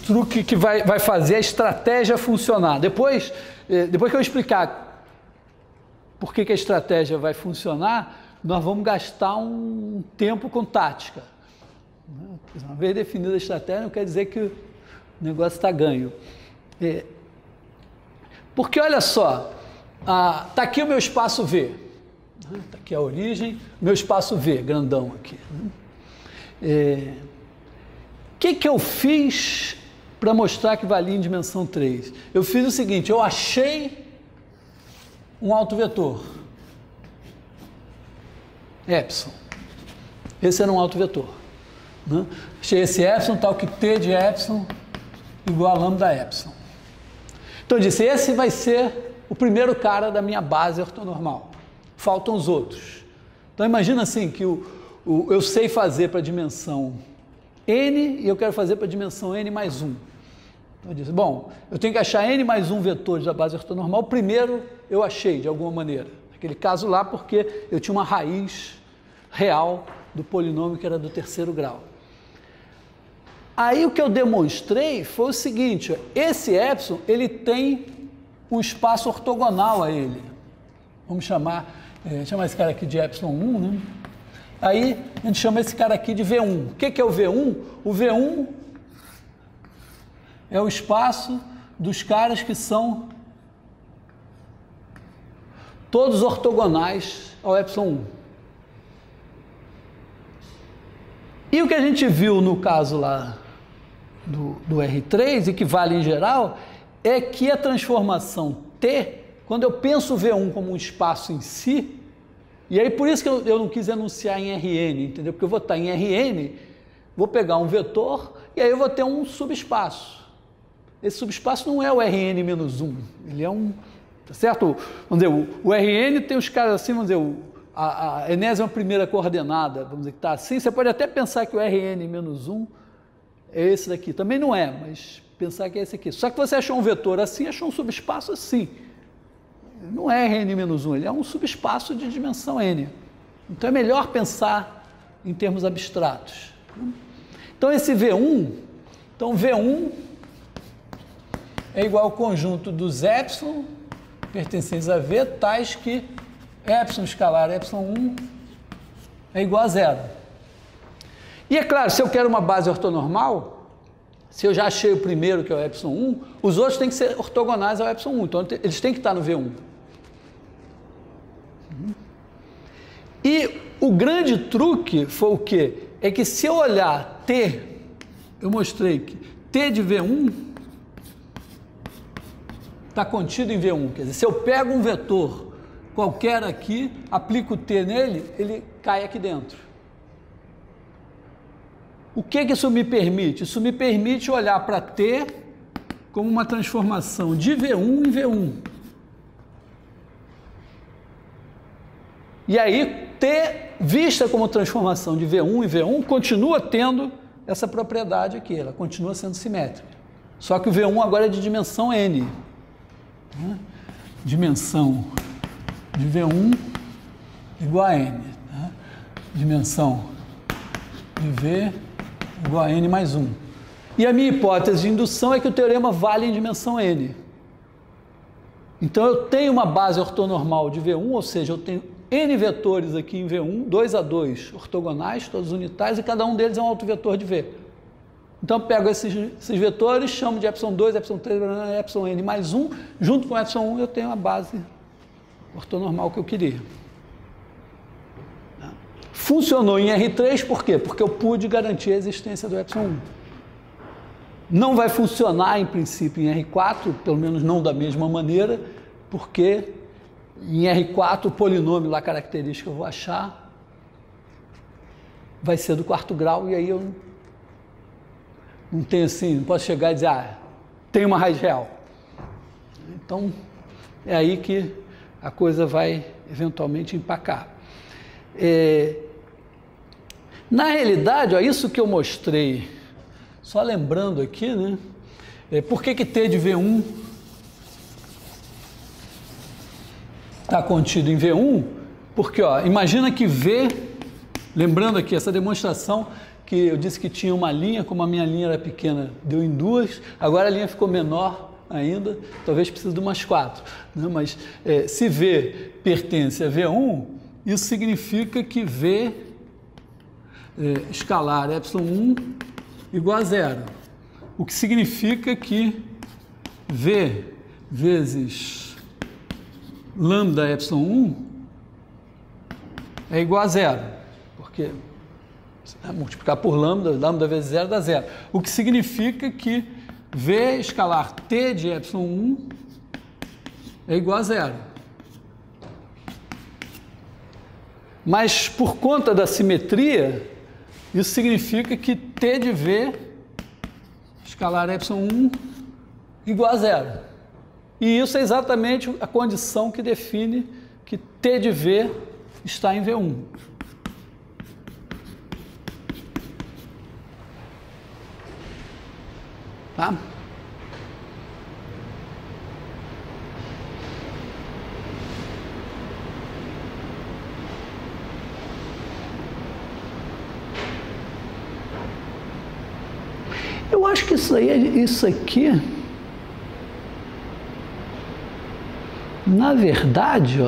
truque que vai fazer a estratégia funcionar? Depois que eu explicar por que a estratégia vai funcionar, nós vamos gastar um tempo com tática. Uma vez definida a estratégia, não quer dizer que o negócio está ganho. Porque, olha só, está aqui o meu espaço V. Está aqui a origem, meu espaço V, grandão aqui. Que eu fiz para mostrar que valia em dimensão 3? Eu fiz o seguinte, eu achei um autovetor, epsilon. Esse era um autovetor, né? Achei esse epsilon, tal que T de epsilon igual a lambda epsilon. Então eu disse, esse vai ser o primeiro cara da minha base ortonormal. Faltam os outros. Então imagina assim que eu sei fazer para a dimensão N e eu quero fazer para a dimensão N mais 1. Então eu disse, bom, eu tenho que achar N mais 1 vetores da base ortonormal. Primeiro eu achei, de alguma maneira. Naquele caso lá, porque eu tinha uma raiz real do polinômio que era do terceiro grau. Aí o que eu demonstrei foi o seguinte, esse epsilon, ele tem um espaço ortogonal a ele. Vamos chamar esse cara aqui de epsilon 1, né? Aí a gente chama esse cara aqui de V1. O que é o V1? O V1 é o espaço dos caras que são todos ortogonais ao epsilon 1. E o que a gente viu no caso lá do R3, e que vale em geral, é que a transformação T, quando eu penso o V1 como um espaço em si, e aí por isso que eu não quis enunciar em Rn, entendeu? Porque eu vou estar em Rn, vou pegar um vetor, e aí eu vou ter um subespaço. Esse subespaço não é o Rn-1, ele é um... Tá certo? Vamos dizer, o Rn tem os caras assim, vamos dizer, a enésima primeira coordenada, vamos dizer que está assim, você pode até pensar que o Rn-1 é esse daqui, também não é, mas pensar que é esse aqui. Só que você achou um vetor assim, achou um subespaço assim. Não é Rn-1, ele é um subespaço de dimensão n. Então é melhor pensar em termos abstratos. Então esse V1, então V1 é igual ao conjunto dos epsilon pertencentes a V, tais que epsilon escalar epsilon1 é igual a zero. E é claro, se eu quero uma base ortonormal, se eu já achei o primeiro, que é o epsilon1, os outros têm que ser ortogonais ao epsilon1, então eles têm que estar no V1. E o grande truque foi o quê? É que se eu olhar T, eu mostrei que T de V1 está contido em V1. Quer dizer, se eu pego um vetor qualquer aqui, aplico T nele, ele cai aqui dentro. O que isso me permite? Isso me permite olhar para T como uma transformação de V1 em V1. E aí, T, vista como transformação de V1 em V1, continua tendo essa propriedade aqui, ela continua sendo simétrica. Só que o V1 agora é de dimensão n. Né? Dimensão de V1 igual a n. Né? Dimensão de V igual a n mais 1. E a minha hipótese de indução é que o teorema vale em dimensão n. Então eu tenho uma base ortonormal de V1, ou seja, eu tenho n vetores aqui em V1, 2 a 2 ortogonais, todos unitários, e cada um deles é um autovetor de V. Então eu pego esses vetores, chamo de epsilon2, epsilon3, epsilon n mais 1, junto com epsilon1 eu tenho a base ortonormal que eu queria. Funcionou em R3 por quê? Porque eu pude garantir a existência do epsilon1. Não vai funcionar em princípio em R4, pelo menos não da mesma maneira, porque em R4 o polinômio lá característico que eu vou achar vai ser do quarto grau, e aí eu não tenho assim, não posso chegar e dizer, tem uma raiz real. Então é aí que a coisa vai eventualmente empacar. Na realidade, isso que eu mostrei, só lembrando aqui, né? Por que T de V1 está contido em V1? Porque, imagina que V, lembrando aqui essa demonstração, que eu disse que tinha uma linha, como a minha linha era pequena, deu em 2, agora a linha ficou menor ainda, talvez precise de umas 4. Né? Mas se V pertence a V1, isso significa que V escalar epsilon1 igual a zero. O que significa que V vezes lambda epsilon1 é igual a zero, porque multiplicar por lambda, lambda vezes zero dá zero. O que significa que V escalar T de epsilon1 é igual a zero. Mas por conta da simetria, isso significa que T de V escalar epsilon1 igual a zero. E isso é exatamente a condição que define que T de V está em V1. Tá? Eu acho que isso aqui, na verdade,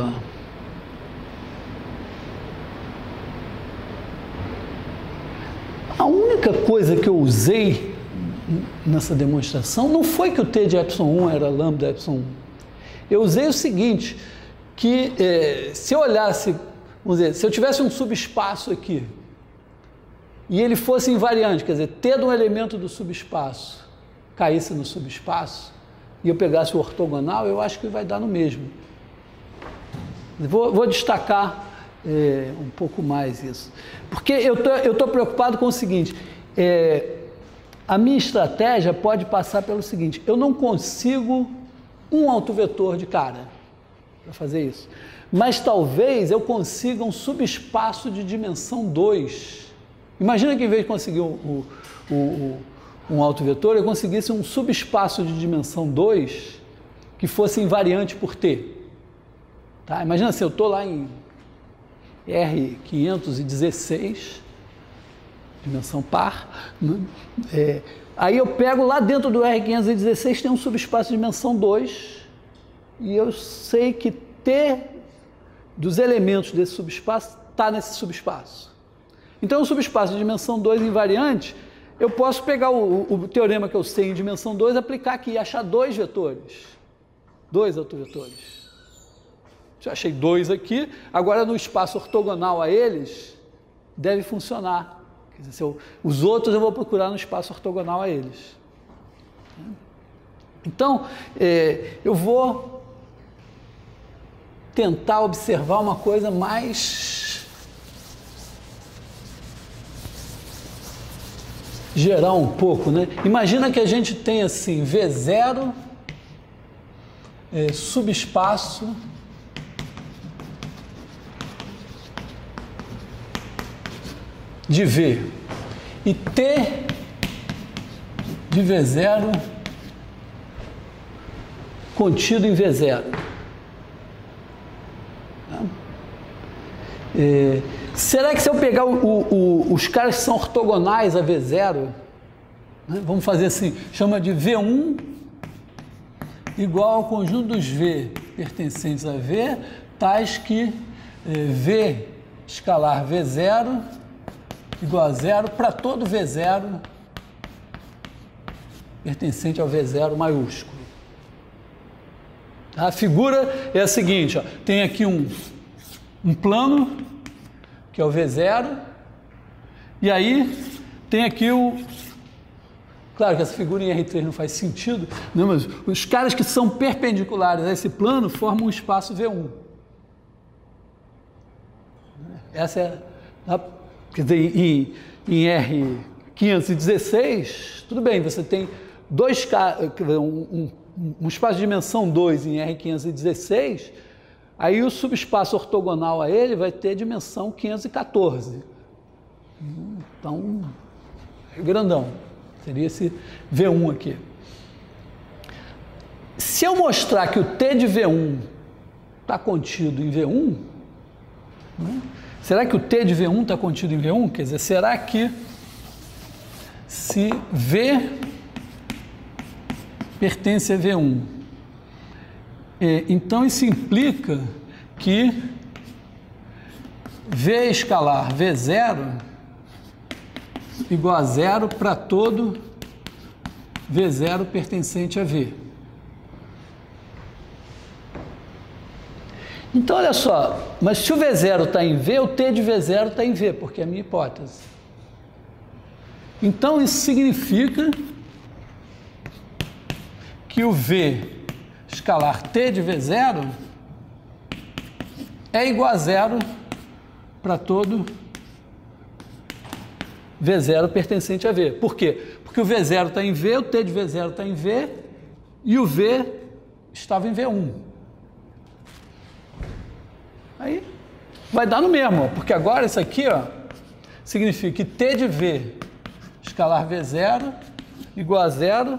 a única coisa que eu usei nessa demonstração não foi que o T de epsilon1 era lambda epsilon1. Eu usei o seguinte, que se eu olhasse, vamos dizer, se eu tivesse um subespaço aqui, e ele fosse invariante, quer dizer, T de um elemento do subespaço caísse no subespaço, e eu pegasse o ortogonal, eu acho que vai dar no mesmo. Vou destacar um pouco mais isso. Porque eu estou preocupado com o seguinte, a minha estratégia pode passar pelo seguinte, eu não consigo um autovetor de cara para fazer isso, mas talvez eu consiga um subespaço de dimensão 2. Imagina que em vez de conseguir o um autovetor, eu conseguisse um subespaço de dimensão 2 que fosse invariante por t. Tá? Imagina se eu estou lá em R516, dimensão par, né? Aí eu pego lá dentro do R516, tem um subespaço de dimensão 2, e eu sei que t dos elementos desse subespaço está nesse subespaço. Então, o subespaço de dimensão 2 invariante, eu posso pegar o teorema que eu sei em dimensão 2, aplicar aqui e achar dois vetores, dois autovetores. Já achei dois aqui, agora no espaço ortogonal a eles, deve funcionar. Quer dizer, os outros eu vou procurar no espaço ortogonal a eles. Então, eu vou tentar observar uma coisa mais geral um pouco, né? Imagina que a gente tem assim, V0, subespaço de V e T de V0 contido em V0. Será que se eu pegar os caras que são ortogonais a V0, né, vamos fazer assim, chama de V1 igual ao conjunto dos V pertencentes a V, tais que V escalar V0 igual a 0 para todo V0 pertencente ao V0 maiúsculo. A figura é a seguinte, ó, tem aqui um plano, que é o V0, e aí tem aqui Claro que essa figura em R3 não faz sentido, não, mas os caras que são perpendiculares a esse plano formam um espaço V1. Essa é quer dizer, em R516, tudo bem, você tem um espaço de dimensão 2 em R516, aí o subespaço ortogonal a ele vai ter dimensão 514. Então, é grandão. Seria esse V1 aqui. Se eu mostrar que o T de V1 está contido em V1, né? Será que o T de V1 está contido em V1? Quer dizer, será que se V pertence a V1, então isso implica que V escalar V0 igual a 0 para todo V0 pertencente a V. Então, olha só, mas se o V0 está em V, o T de V0 está em V, porque é a minha hipótese. Então, isso significa que o V escalar T de V0 é igual a 0 para todo V0 pertencente a V. Por quê? Porque o V0 está em V, o T de V0 está em V e o V estava em V1. Aí vai dar no mesmo, porque agora isso aqui, ó, significa que T de V escalar V0 igual a 0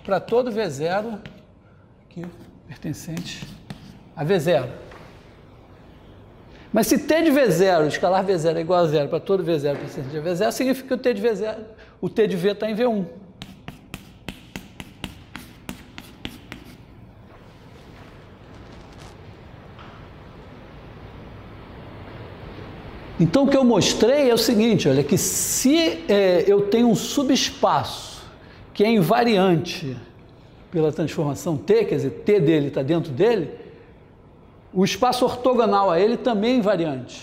para todo V0 aqui, pertencente a V0. Mas se T de V0, escalar V0 é igual a 0 para todo V0 pertencente a V0, significa que o T de V0, o T de V está em V1. Então, o que eu mostrei é o seguinte, olha, que se eu tenho um subespaço que é invariante pela transformação T, quer dizer, T dele está dentro dele, o espaço ortogonal a ele também é invariante.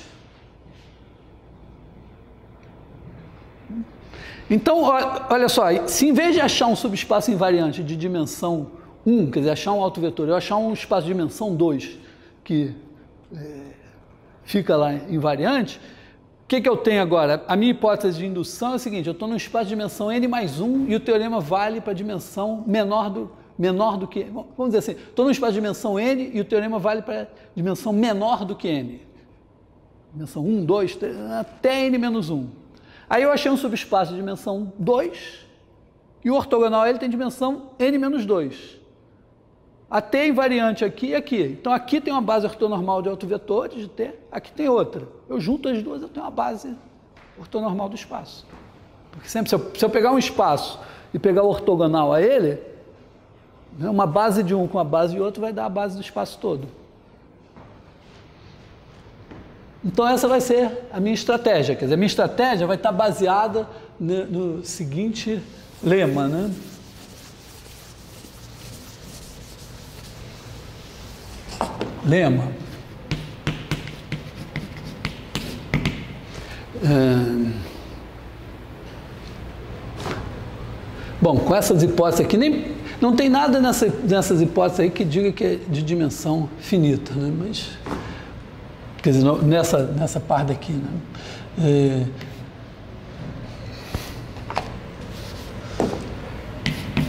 Então, olha só, se em vez de achar um subespaço invariante de dimensão 1, quer dizer, achar um autovetor, eu achar um espaço de dimensão 2 que fica lá invariante, o que eu tenho agora? A minha hipótese de indução é a seguinte, eu estou num espaço de dimensão n mais 1 e o teorema vale para dimensão menor do que... Vamos dizer assim, estou num espaço de dimensão n e o teorema vale para dimensão menor do que n. Dimensão 1, 2, 3, até n menos 1. Aí eu achei um subespaço de dimensão 2 e o ortogonal a ele tem dimensão n-2. A t é invariante aqui e aqui. Então aqui tem uma base ortonormal de autovetores de t, aqui tem outra. Eu junto as duas, eu tenho uma base ortonormal do espaço. Porque sempre, se eu pegar um espaço e pegar o ortogonal a ele, né, uma base de um com a base de outro vai dar a base do espaço todo. Então essa vai ser a minha estratégia. Quer dizer, a minha estratégia vai estar baseada no seguinte lema, né? Lema. Bom, com essas hipóteses aqui, não tem nada nessas hipóteses aí que diga que é de dimensão finita, né? Mas, quer dizer, nessa parte aqui, né?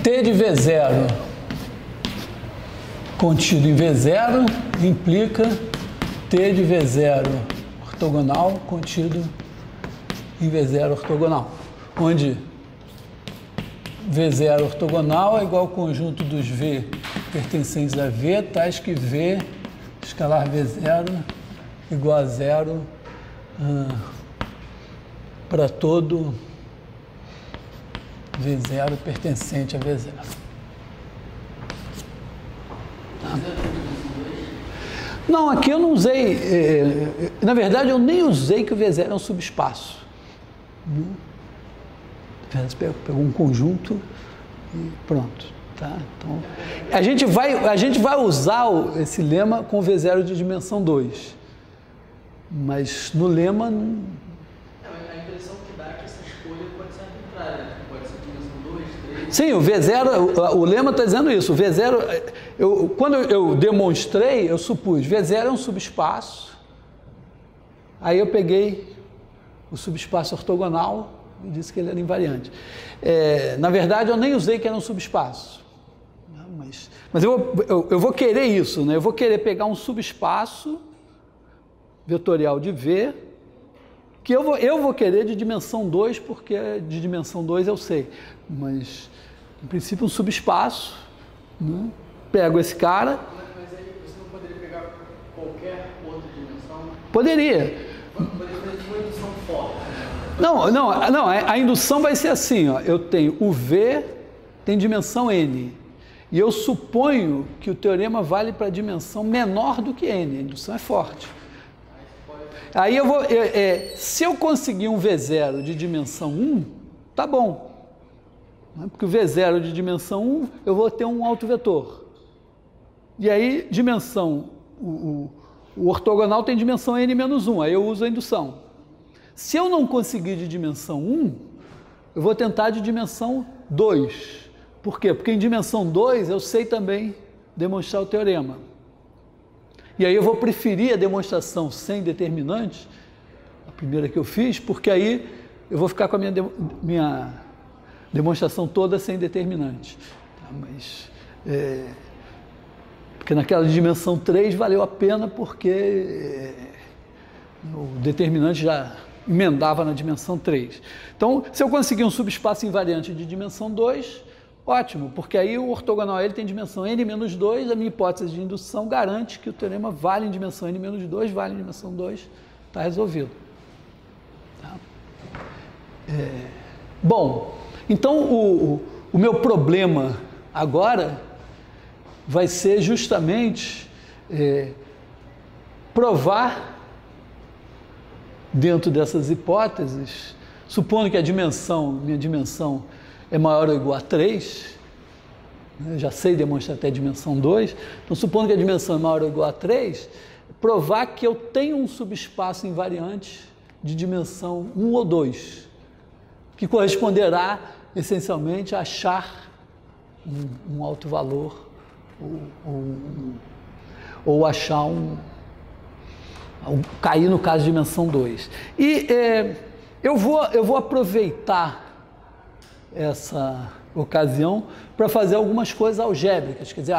T de V0 contido em V0 implica T de V0 ortogonal contido em V0 ortogonal, onde V0 ortogonal é igual ao conjunto dos V pertencentes a V, tais que V escalar V0 igual a 0 para todo V0 pertencente a V0. Tá? Não, aqui eu não usei, na verdade eu nem usei que o V0 é um subespaço. Você pegou um conjunto e pronto. Tá? Então, a gente vai usar esse lema com V0 de dimensão 2, mas no lema... A impressão que dá é que essa escolha pode ser arbitrária, pode ser dimensão 2, 3... Sim, o V0, o lema está dizendo isso. O V0, quando eu demonstrei, eu supus V0 é um subespaço, aí eu peguei o subespaço ortogonal e disse que ele era invariante. Na verdade, eu nem usei que era um subespaço. Mas eu vou querer isso, né? Eu vou querer pegar um subespaço vetorial de V, que eu vou querer de dimensão 2, porque de dimensão 2 eu sei. Mas, em princípio, um subespaço, né? Pego esse cara... Mas aí você não poderia pegar qualquer outra dimensão? Poderia. Poderia fazer uma indução forte. Não, a indução vai ser assim, ó, eu tenho o V tem dimensão N, e eu suponho que o teorema vale para dimensão menor do que N, a indução é forte. Aí eu vou, se eu conseguir um V0 de dimensão 1, tá bom, porque o V0 de dimensão 1, eu vou ter um autovetor, e aí dimensão, o ortogonal tem dimensão N-1, aí eu uso a indução. Se eu não conseguir de dimensão 1, eu vou tentar de dimensão 2. Por quê? Porque em dimensão 2 eu sei também demonstrar o teorema. E aí eu vou preferir a demonstração sem determinante, a primeira que eu fiz, porque aí eu vou ficar com a minha demonstração toda sem determinante. Tá? Mas, porque naquela dimensão 3 valeu a pena porque o determinante já emendava na dimensão 3. Então, se eu conseguir um subespaço invariante de dimensão 2, ótimo, porque aí o ortogonal ele tem dimensão n-2, a minha hipótese de indução garante que o teorema vale em dimensão n-2, vale em dimensão 2, está resolvido. Tá? Bom, então o meu problema agora vai ser justamente provar dentro dessas hipóteses, supondo que minha dimensão é maior ou igual a 3, né, eu já sei demonstrar até a dimensão 2, então supondo que a dimensão é maior ou igual a 3, provar que eu tenho um subespaço invariante de dimensão 1 ou 2, que corresponderá essencialmente a achar um alto valor ou achar cair no caso de dimensão 2. E eu vou aproveitar essa ocasião para fazer algumas coisas algébricas, quer dizer,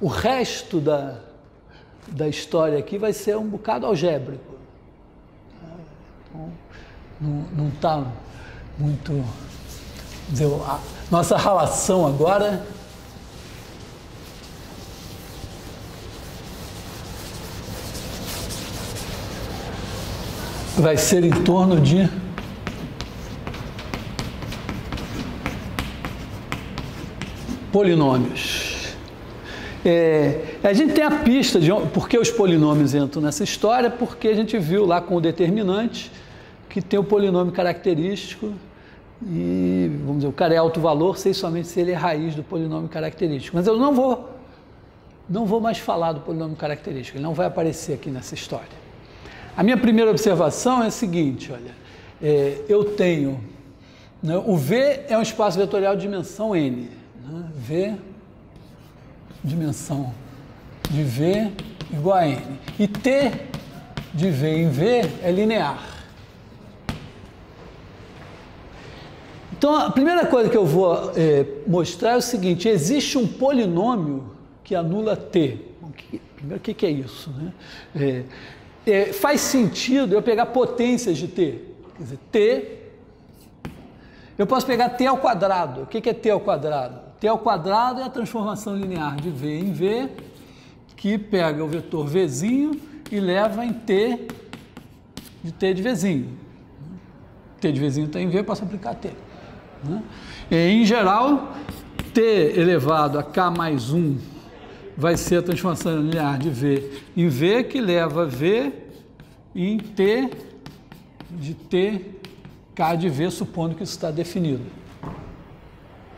o resto da história aqui vai ser um bocado algébrico. Então, não está muito dizer, a nossa relação agora vai ser em torno de polinômios. A gente tem a pista de por que os polinômios entram nessa história, porque a gente viu lá com o determinante que tem o polinômio característico e, vamos dizer, o cara é alto valor, sei somente se ele é raiz do polinômio característico. Mas eu não vou mais falar do polinômio característico, ele não vai aparecer aqui nessa história. A minha primeira observação é a seguinte, olha, eu tenho, né, o V é um espaço vetorial de dimensão N, né, V, dimensão de V igual a N, e T de V em V é linear. Então, a primeira coisa que eu vou mostrar é o seguinte, existe um polinômio que anula T. Primeiro, o que é isso? Né? Faz sentido eu pegar potências de T. Quer dizer, T, eu posso pegar T ao quadrado. O que é T ao quadrado? T ao quadrado é a transformação linear de V em V, que pega o vetor Vzinho e leva em T de Vzinho. T de Vzinho está em V, eu posso aplicar T. Né? Em geral, T elevado a K mais 1 vai ser a transformação linear de V em V, que leva V em T de T, K de V, supondo que isso está definido.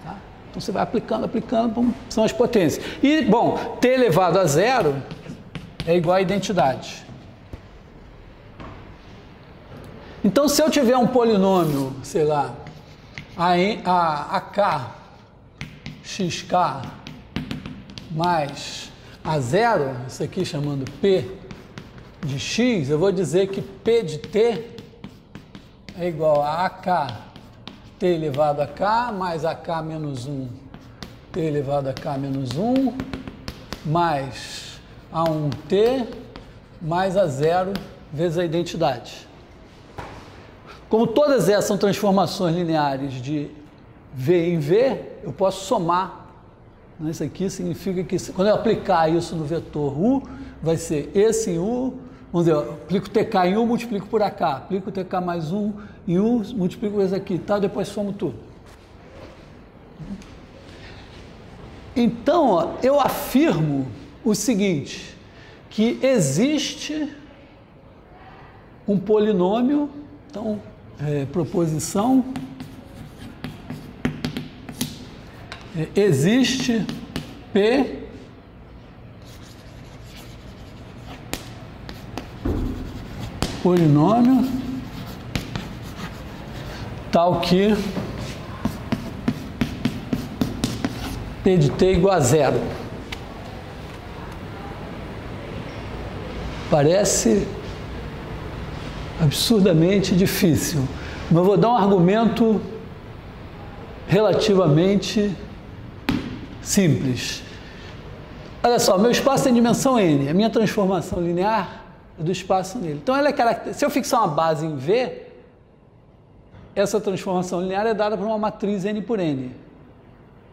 Tá? Então você vai aplicando, são as potências. E, bom, T elevado a 0 é igual a identidade. Então, se eu tiver um polinômio, sei lá, AK, XK, mais A0, isso aqui chamando P de X, eu vou dizer que P de T é igual a AK T elevado a K mais AK menos 1 T elevado a K menos 1 mais A1T mais A0 vezes a identidade. Como todas essas são transformações lineares de V em V, eu posso somar. Isso aqui significa que, quando eu aplicar isso no vetor U, vai ser esse em U, vamos dizer, eu aplico TK em U, multiplico por AK, aplico TK mais 1 em U, multiplico por isso aqui, tá? Depois somo tudo. Então, ó, eu afirmo o seguinte, que existe um polinômio, então, proposição, existe P polinômio tal que P de T igual a 0. Parece absurdamente difícil, mas eu vou dar um argumento relativamente simples. Olha só, meu espaço tem dimensão N, a minha transformação linear é do espaço nele. Então, ela é se eu fixar uma base em V, essa transformação linear é dada por uma matriz N por N.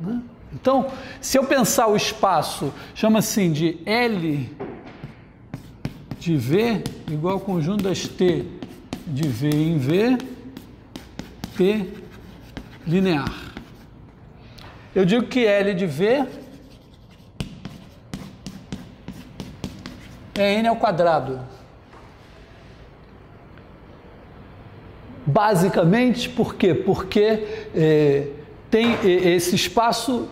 Né? Então, se eu pensar o espaço, chama assim de L de V igual ao conjunto das T de V em V, T linear. Eu digo que L de V é N ao quadrado. Basicamente, por quê? Porque tem esse espaço,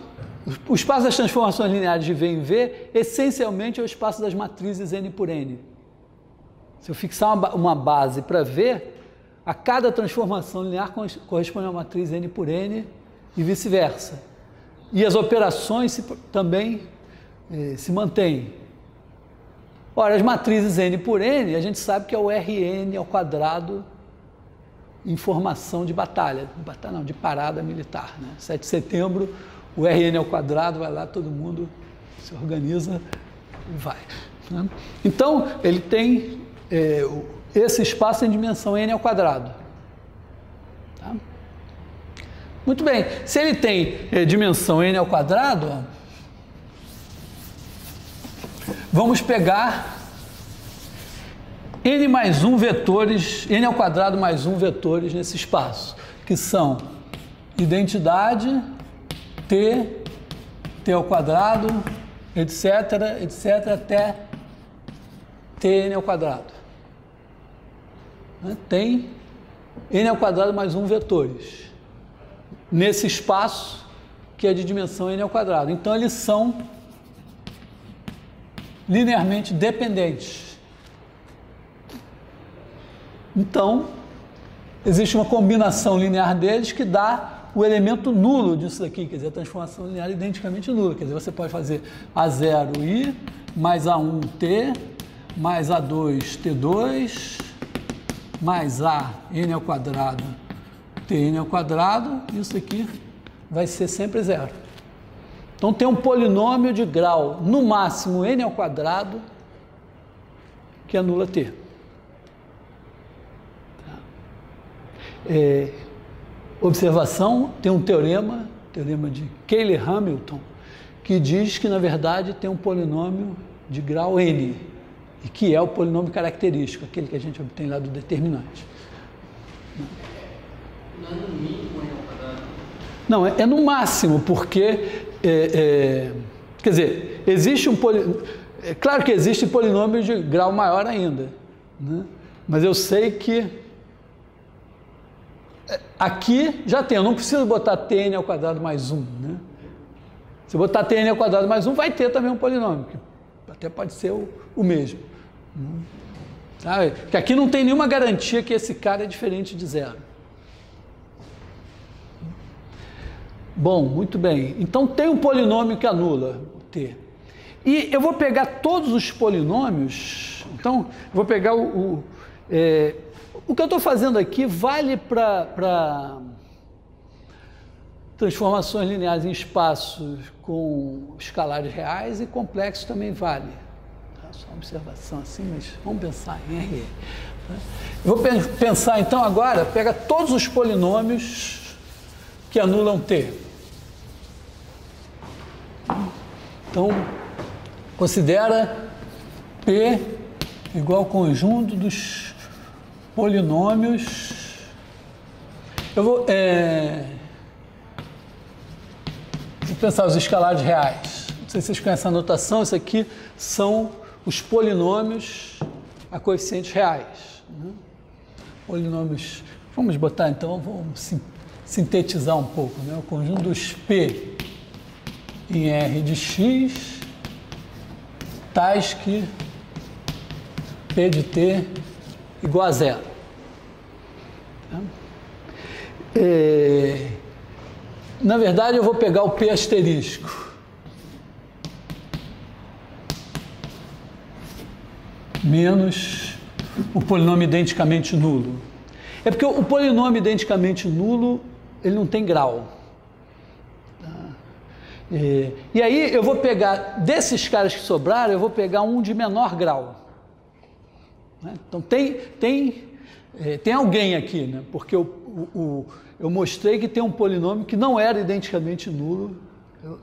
o espaço das transformações lineares de V em V, essencialmente é o espaço das matrizes N por N. Se eu fixar uma base para V, a cada transformação linear corresponde a uma matriz N por N e vice-versa. E as operações também se mantêm. Ora, as matrizes N por N, a gente sabe que é o Rn ao quadrado em formação de batalha. Não, de parada militar. Né? 7 de setembro, o Rn ao quadrado, vai lá, todo mundo se organiza e vai. Né? Então, ele tem esse espaço em dimensão N ao quadrado. Tá? Muito bem, se ele tem dimensão n ao quadrado, ó, vamos pegar n mais 1 vetores, n ao quadrado mais 1 vetores nesse espaço, que são identidade, t ao quadrado, etc, etc, até tn ao quadrado. Tem n ao quadrado mais 1 vetores nesse espaço que é de dimensão n ao quadrado. Então, eles são linearmente dependentes. Então, existe uma combinação linear deles que dá o elemento nulo disso daqui, quer dizer, a transformação linear identicamente nula. Quer dizer, você pode fazer A0i mais A1t mais A2t2 mais a n ao quadrado tn ao quadrado, isso aqui vai ser sempre zero. Então, tem um polinômio de grau, no máximo, n ao quadrado, que anula t. Observação, tem um teorema de Cayley-Hamilton, que diz que, na verdade, tem um polinômio de grau n, e que é o polinômio característico, aquele que a gente obtém lá do determinante. Não é no mínimo n ao quadrado? Não, é no máximo, porque, quer dizer, existe um polinômio, é claro que existe polinômio de grau maior ainda, né? Mas eu sei que aqui já tem, eu não preciso botar tn ao quadrado mais 1, né? Se eu botar tn ao quadrado mais 1, vai ter também um polinômio, que até pode ser o mesmo. Sabe? Que aqui não tem nenhuma garantia que esse cara é diferente de zero. Bom, muito bem. Então, tem um polinômio que anula o t. E eu vou pegar todos os polinômios. Então, eu vou pegar o que eu estou fazendo aqui vale para transformações lineares em espaços com escalares reais, e complexos também vale. Tá? Só uma observação assim, mas vamos pensar em R. Tá? Eu vou pensar então agora, pega todos os polinômios que anulam t. Então, considera P igual ao conjunto dos polinômios. Eu vou pensar os escalares reais. Não sei se vocês conhecem a notação, isso aqui são os polinômios a coeficientes reais. Né? Polinômios, vamos botar então, vamos sintetizar um pouco, né? O conjunto dos P em R de x, tais que P de t igual a zero. Tá? Na verdade, eu vou pegar o P asterisco menos o polinômio identicamente nulo. É porque o polinômio identicamente nulo, ele não tem grau. Tá? E aí eu vou pegar, desses caras que sobraram, eu vou pegar um de menor grau. Né? Então tem alguém aqui, né? Porque eu mostrei que tem um polinômio que não era identicamente nulo.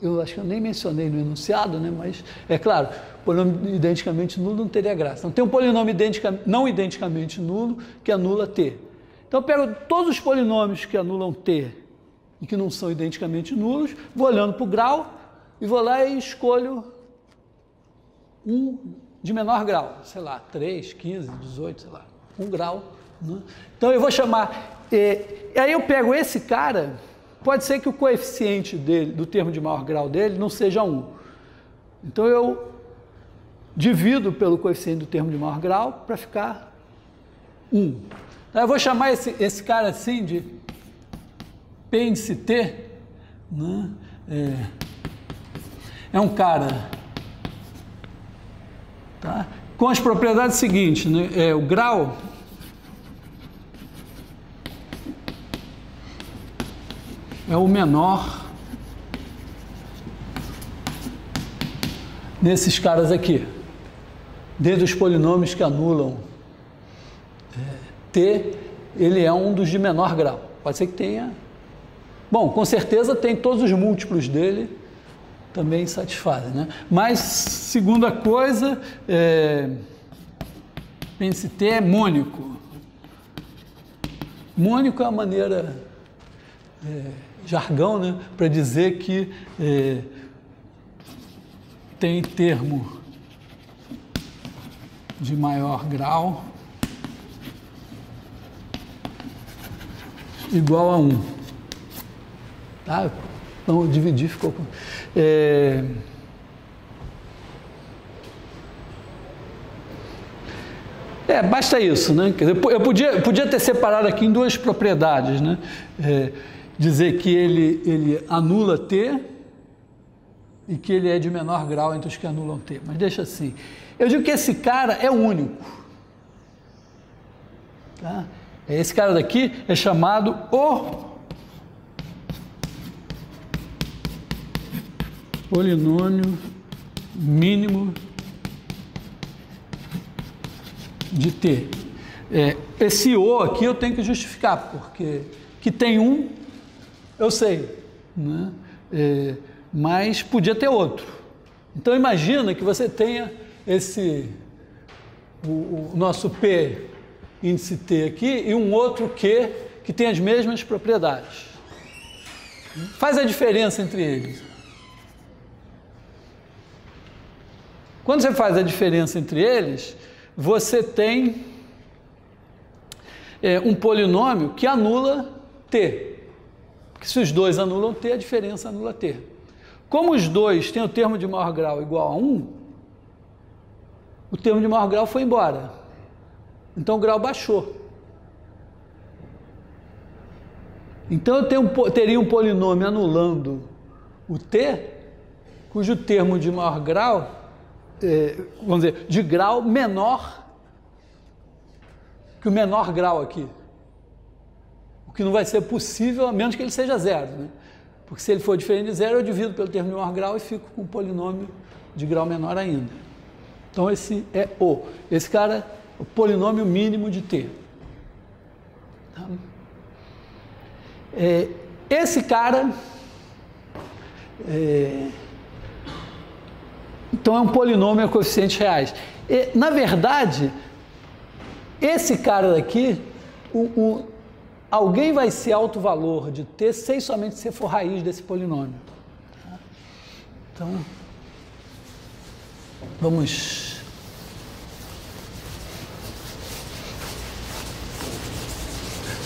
Eu acho que eu nem mencionei no enunciado, né? Mas é claro, polinômio identicamente nulo não teria graça. Então tem um polinômio não identicamente nulo que anula t. Então eu pego todos os polinômios que anulam t e que não são identicamente nulos, vou olhando para o grau e vou lá e escolho um de menor grau, sei lá, 3, 15, 18, sei lá, 1 grau. Né? Então eu vou chamar, aí eu pego esse cara, pode ser que o coeficiente dele, do termo de maior grau dele não seja 1. Então eu divido pelo coeficiente do termo de maior grau para ficar 1. Então, eu vou chamar esse cara assim de P índice T, né? É um cara, tá? Com as propriedades seguintes, né? O grau é o menor nesses caras aqui, desde os polinômios que anulam t, ele é um dos de menor grau. Pode ser que tenha Bom, com certeza tem todos os múltiplos dele também satisfazem, né? Mas, segunda coisa, pense T é mônico. Mônico é a maneira, jargão, né, para dizer que tem termo de maior grau igual a 1. Tá? Então, dividir ficou com... basta isso, né? Quer dizer, eu podia ter separado aqui em duas propriedades, né? Dizer que ele anula T e que ele é de menor grau entre os que anulam T, mas deixa assim. Eu digo que esse cara é único. Tá? Esse cara daqui é chamado o polinômio mínimo de T. Esse O aqui eu tenho que justificar, porque que tem um, eu sei, né? Mas podia ter outro. Então imagina que você tenha o nosso P índice T aqui e um outro Q que tem as mesmas propriedades. Faz a diferença entre eles. Quando você faz a diferença entre eles, você tem um polinômio que anula T. Porque se os dois anulam T, a diferença anula T. Como os dois têm o termo de maior grau igual a 1, o termo de maior grau foi embora. Então o grau baixou. Então eu teria um polinômio anulando o T, cujo termo de maior grau, vamos dizer, de grau menor que o menor grau aqui. O que não vai ser possível a menos que ele seja zero, né? Porque se ele for diferente de zero, eu divido pelo termo de maior grau e fico com um polinômio de grau menor ainda. Então esse é esse cara é o polinômio mínimo de T. Tá? Esse cara então é um polinômio a coeficientes reais. Na verdade, esse cara daqui, alguém vai ser alto valor de T sem somente se for raiz desse polinômio. Tá? Então, vamos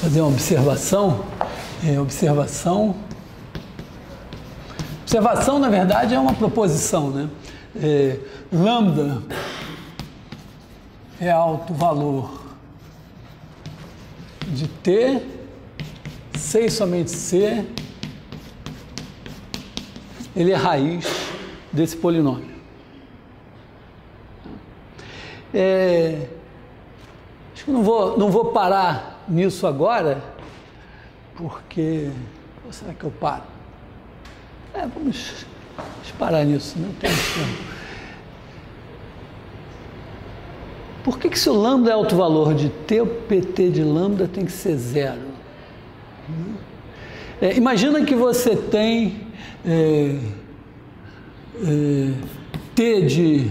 fazer uma observação. Observação, na verdade, é uma proposição, né? Lambda é alto valor de T, sem somente C, ele é raiz desse polinômio. Acho que não vou parar nisso agora, porque... Ou será que eu paro? Vamos parar nisso, não tem tempo. Por que se o lambda é alto valor de T, o PT de lambda tem que ser zero? Imagina que você tem T de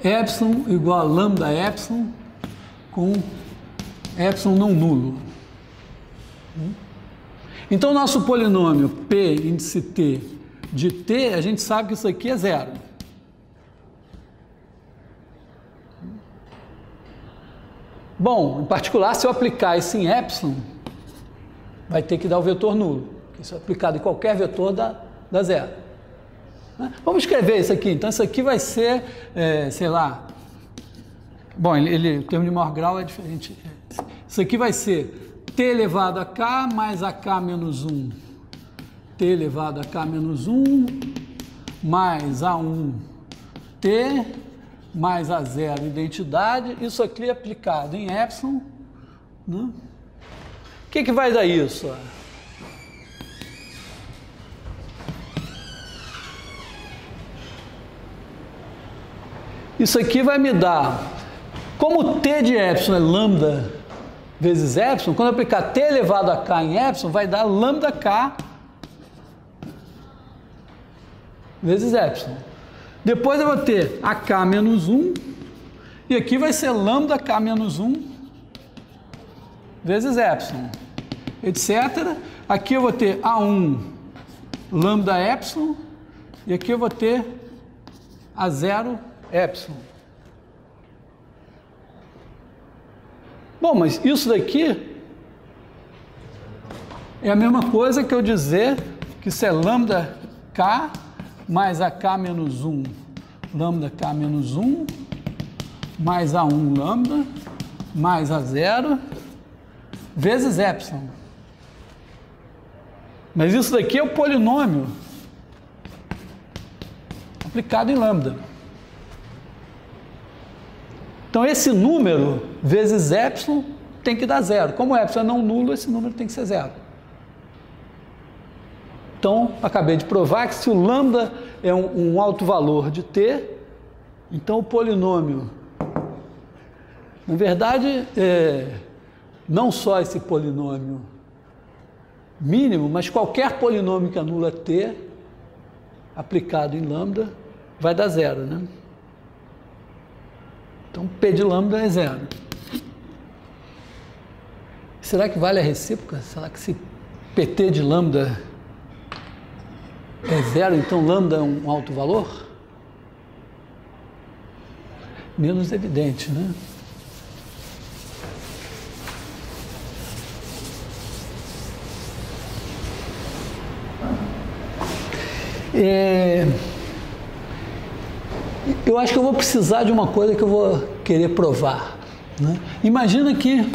epsilon igual a lambda epsilon com epsilon não nulo. Então, o nosso polinômio P índice T de T, a gente sabe que isso aqui é zero. Bom, em particular, se eu aplicar isso em epsilon, vai ter que dar o vetor nulo. Porque isso é aplicado em qualquer vetor, dá zero. Vamos escrever isso aqui. Então, isso aqui vai ser, sei lá... Bom, o termo de maior grau é diferente. Isso aqui vai ser T elevado a K mais AK menos 1. T elevado a K menos 1 mais A1 T mais A0 identidade. Isso aqui é aplicado em epsilon. Né? O que vai dar isso? Isso aqui vai me dar, como T de epsilon é lambda vezes epsilon, quando eu aplicar t elevado a k em epsilon, vai dar lambda k vezes epsilon. Depois eu vou ter ak menos 1, e aqui vai ser lambda k menos 1 vezes epsilon, etc. Aqui eu vou ter A1 lambda epsilon, e aqui eu vou ter A0 epsilon. Bom, mas isso daqui é a mesma coisa que eu dizer que isso é lambda k mais AK menos 1, lambda k menos 1, mais A1 lambda, mais A0, vezes epsilon. Mas isso daqui é o polinômio aplicado em lambda. Então, esse número vezes epsilon tem que dar zero. Como o epsilon é não nulo, esse número tem que ser zero. Então, acabei de provar que se o lambda é um alto valor de t, então o polinômio, na verdade, não só esse polinômio mínimo, mas qualquer polinômio que anula t, aplicado em lambda, vai dar zero, né? Então, P de lambda é zero. Será que vale a recíproca? Será que se PT de lambda é zero, então lambda é um alto valor? Menos evidente, né? Eu acho que eu vou precisar de uma coisa que eu vou querer provar, né? Imagina que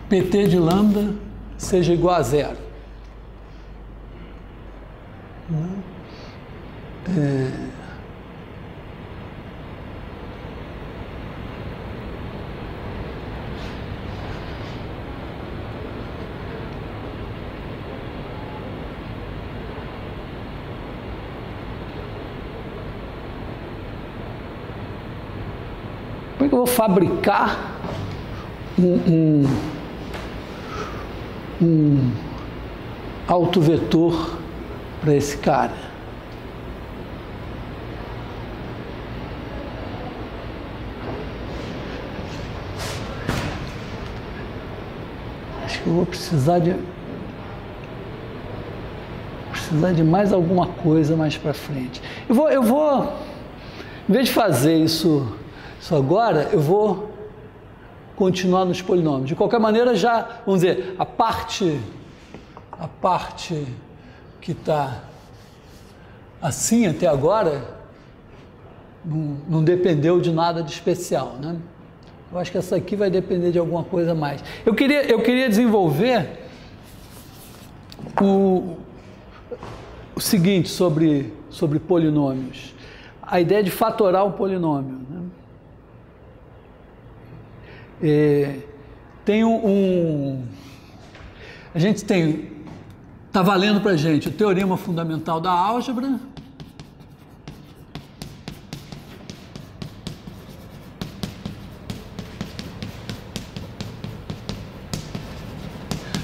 PT de lambda seja igual a zero. Como é que eu vou fabricar um autovetor para esse cara? Acho que eu vou precisar de mais alguma coisa mais para frente. Eu vou, em vez de fazer isso agora, eu vou continuar nos polinômios. De qualquer maneira, já, vamos dizer, a parte que está assim até agora não dependeu de nada de especial, né? Eu acho que essa aqui vai depender de alguma coisa a mais. Eu queria desenvolver o seguinte sobre polinômios. A ideia de fatorar um polinômio, né? A gente está valendo para a gente o teorema fundamental da álgebra,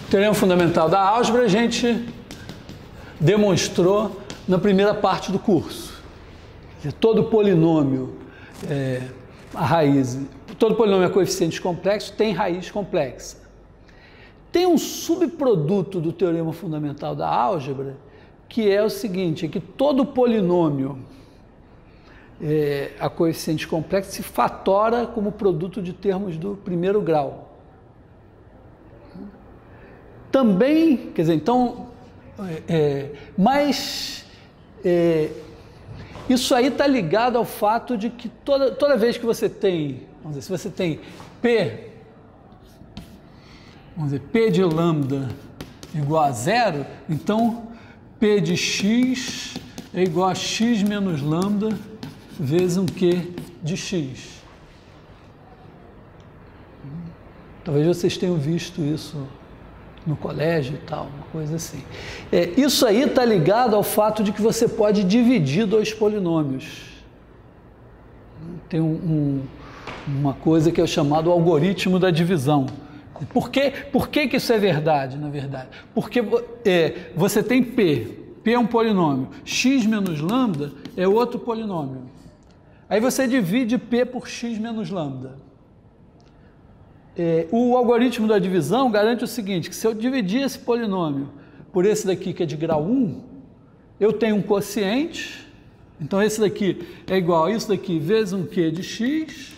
o teorema fundamental da álgebra a gente demonstrou na primeira parte do curso. Todo polinômio a raiz, todo polinômio a coeficientes complexos tem raiz complexa. Tem um subproduto do teorema fundamental da álgebra que é o seguinte, é que todo polinômio a coeficientes complexos se fatora como produto de termos do primeiro grau. Também, quer dizer, então, mas isso aí está ligado ao fato de que toda vez que você tem, vamos dizer, se você tem P, vamos dizer, P de lambda igual a zero, então P de x é igual a x menos lambda vezes um Q de x. Talvez vocês tenham visto isso no colégio e tal, uma coisa assim. Isso aí está ligado ao fato de que você pode dividir dois polinômios. Tem uma coisa que é chamado algoritmo da divisão. Por que que isso é verdade, na verdade? Porque você tem P é um polinômio, x menos lambda é outro polinômio. Aí você divide P por x menos lambda. O algoritmo da divisão garante o seguinte, que se eu dividir esse polinômio por esse daqui que é de grau 1, eu tenho um quociente, então esse daqui é igual a isso daqui vezes um q de x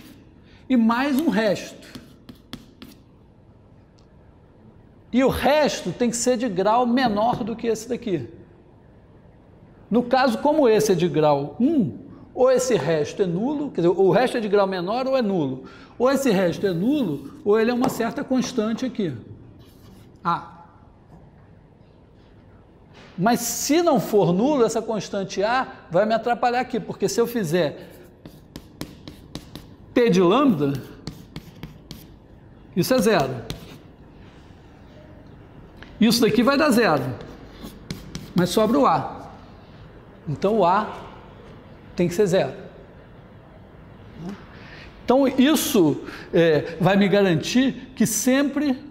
e mais um resto. E o resto tem que ser de grau menor do que esse daqui. No caso, como esse é de grau 1, ou esse resto é nulo, quer dizer, o resto é de grau menor ou é nulo. Ou esse resto é nulo, ou ele é uma certa constante aqui. A. Mas se não for nulo, essa constante A vai me atrapalhar aqui, porque se eu fizer P de lambda, isso é zero. Isso daqui vai dar zero, mas sobra o A. Então o A tem que ser zero. Então isso vai me garantir que sempre,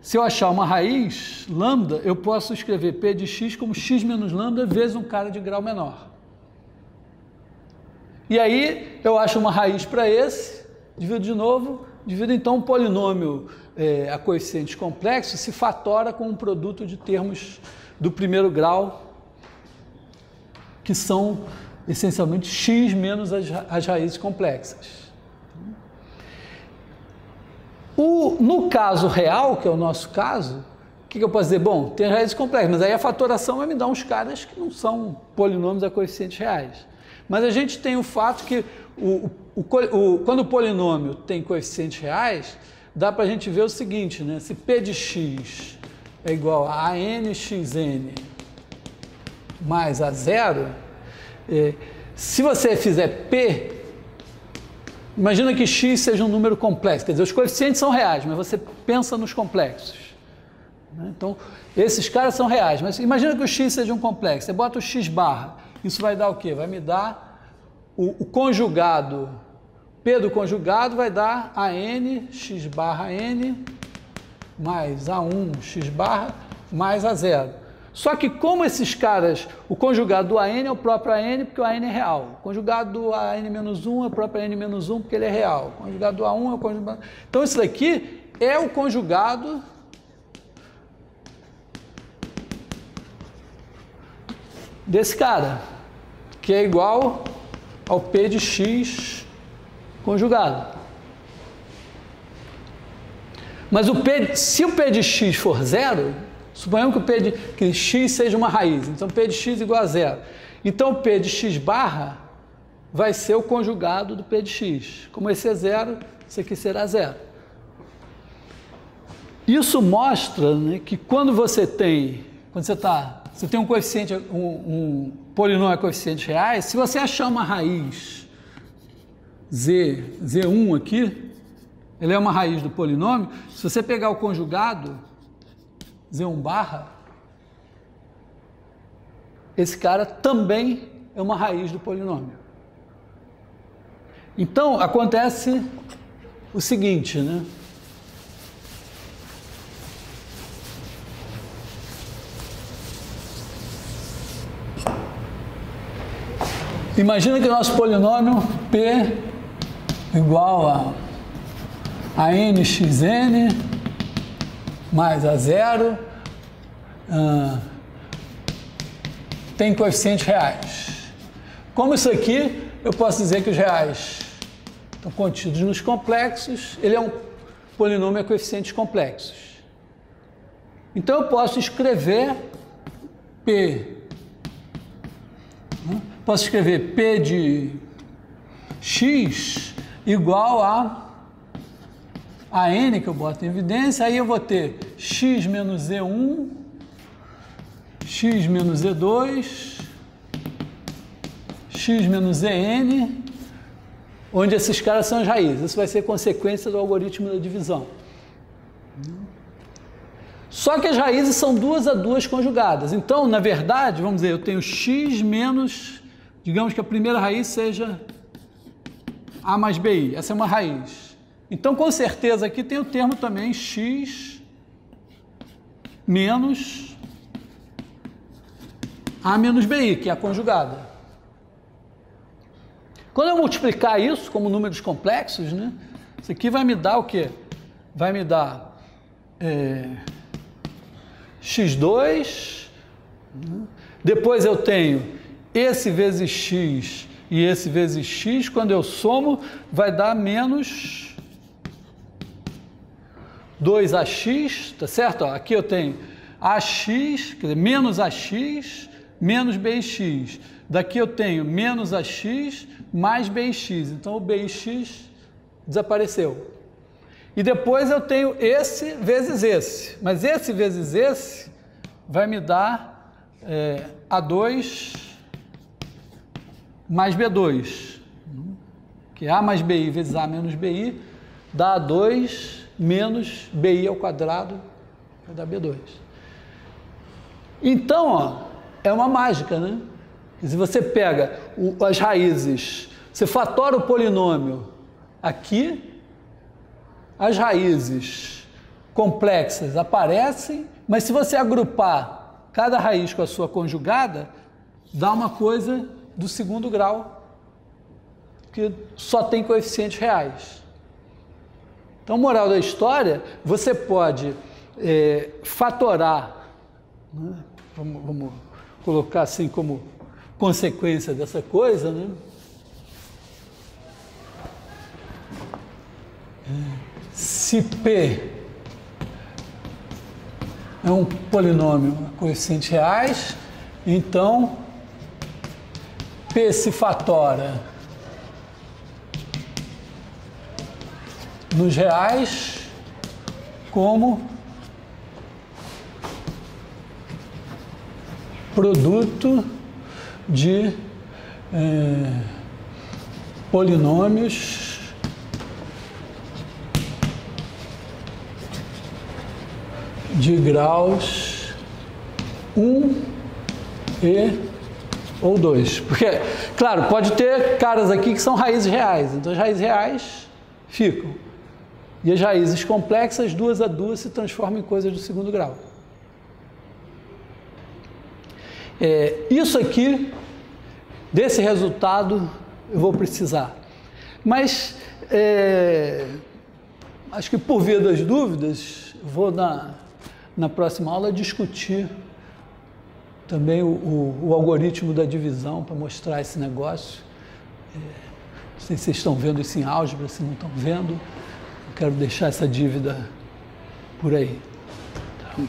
se eu achar uma raiz lambda, eu posso escrever P de x como x menos lambda vezes um cara de grau menor. E aí eu acho uma raiz para esse, divido de novo, divido então um polinômio a coeficientes complexos, se fatora com um produto de termos do primeiro grau, que são essencialmente x menos as raízes complexas. No caso real, que é o nosso caso, o que eu posso dizer? Bom, tem raízes complexas, mas aí a fatoração vai me dar uns caras que não são polinômios a coeficientes reais. Mas a gente tem o fato que quando o polinômio tem coeficientes reais, dá para a gente ver o seguinte, né? Se P de x é igual a nxn mais a zero, se você fizer P, imagina que x seja um número complexo, quer dizer, os coeficientes são reais, mas você pensa nos complexos. Então, esses caras são reais, mas imagina que o x seja um complexo, você bota o x barra, isso vai dar o quê? Vai me dar o conjugado, P do conjugado vai dar a n, x barra n, mais a1, x barra, mais a zero. Só que como esses caras, o conjugado do AN é o próprio AN, porque o AN é real. O conjugado do AN-1 é o próprio AN-1, porque ele é real. O conjugado do A1 é o conjugado... Então, isso daqui é o conjugado desse cara, que é igual ao P de x conjugado. Mas se o P de x for zero, suponhamos que x seja uma raiz, então P de x igual a zero. Então P de x barra vai ser o conjugado do P de x. Como esse é zero, isso aqui será zero. Isso mostra, né, que quando você tem um coeficiente, um polinômio a coeficientes reais, se você achar uma raiz z1 aqui, ele é uma raiz do polinômio, se você pegar o conjugado z1 barra, esse cara também é uma raiz do polinômio. Então, acontece o seguinte, né? Imagina que o nosso polinômio P igual a nxn mais a zero tem coeficientes reais. Como isso aqui, eu posso dizer que os reais estão contidos nos complexos, ele é um polinômio a coeficientes complexos. Então eu posso escrever P de x igual a n, que eu boto em evidência, aí eu vou ter x menos z1, x menos z2, x menos zn, onde esses caras são as raízes. Isso vai ser consequência do algoritmo da divisão. Só que as raízes são 2 a 2 conjugadas. Então, na verdade, vamos dizer, eu tenho x menos, digamos que a primeira raiz seja A mais BI, essa é uma raiz. Então, com certeza, aqui tem o termo também x menos A menos BI, que é a conjugada. Quando eu multiplicar isso como números complexos, né, isso aqui vai me dar o quê? Vai me dar x2, né? Depois eu tenho esse vezes x e esse vezes x, quando eu somo, vai dar menos 2ax, tá certo? Ó, aqui eu tenho ax, quer dizer, menos ax, menos bx. Daqui eu tenho menos ax mais bx. Então o bx desapareceu. E depois eu tenho esse vezes esse. Mas esse vezes esse vai me dar A2 mais B2. Que é A mais BI vezes A menos BI dá A2 menos BI ao quadrado, vai dar B2. Então, ó, é uma mágica, né? Se você pega as raízes, você fatora o polinômio aqui, as raízes complexas aparecem, mas se você agrupar cada raiz com a sua conjugada, dá uma coisa do segundo grau, que só tem coeficientes reais. Então, moral da história, você pode fatorar, né? Vamos colocar assim como consequência dessa coisa, né? Se P é um polinômio a coeficientes reais, então P se fatora nos reais como produto de polinômios de graus 1 ou 2. Porque, claro, pode ter caras aqui que são raízes reais, então as raízes reais ficam. E as raízes complexas, duas a duas, se transformam em coisas do segundo grau. Isso aqui, desse resultado, eu vou precisar. Mas, acho que por via das dúvidas, vou na próxima aula discutir também o algoritmo da divisão para mostrar esse negócio. Não sei se vocês estão vendo isso em álgebra, se não estão vendo. Eu quero deixar essa dívida por aí. Tá?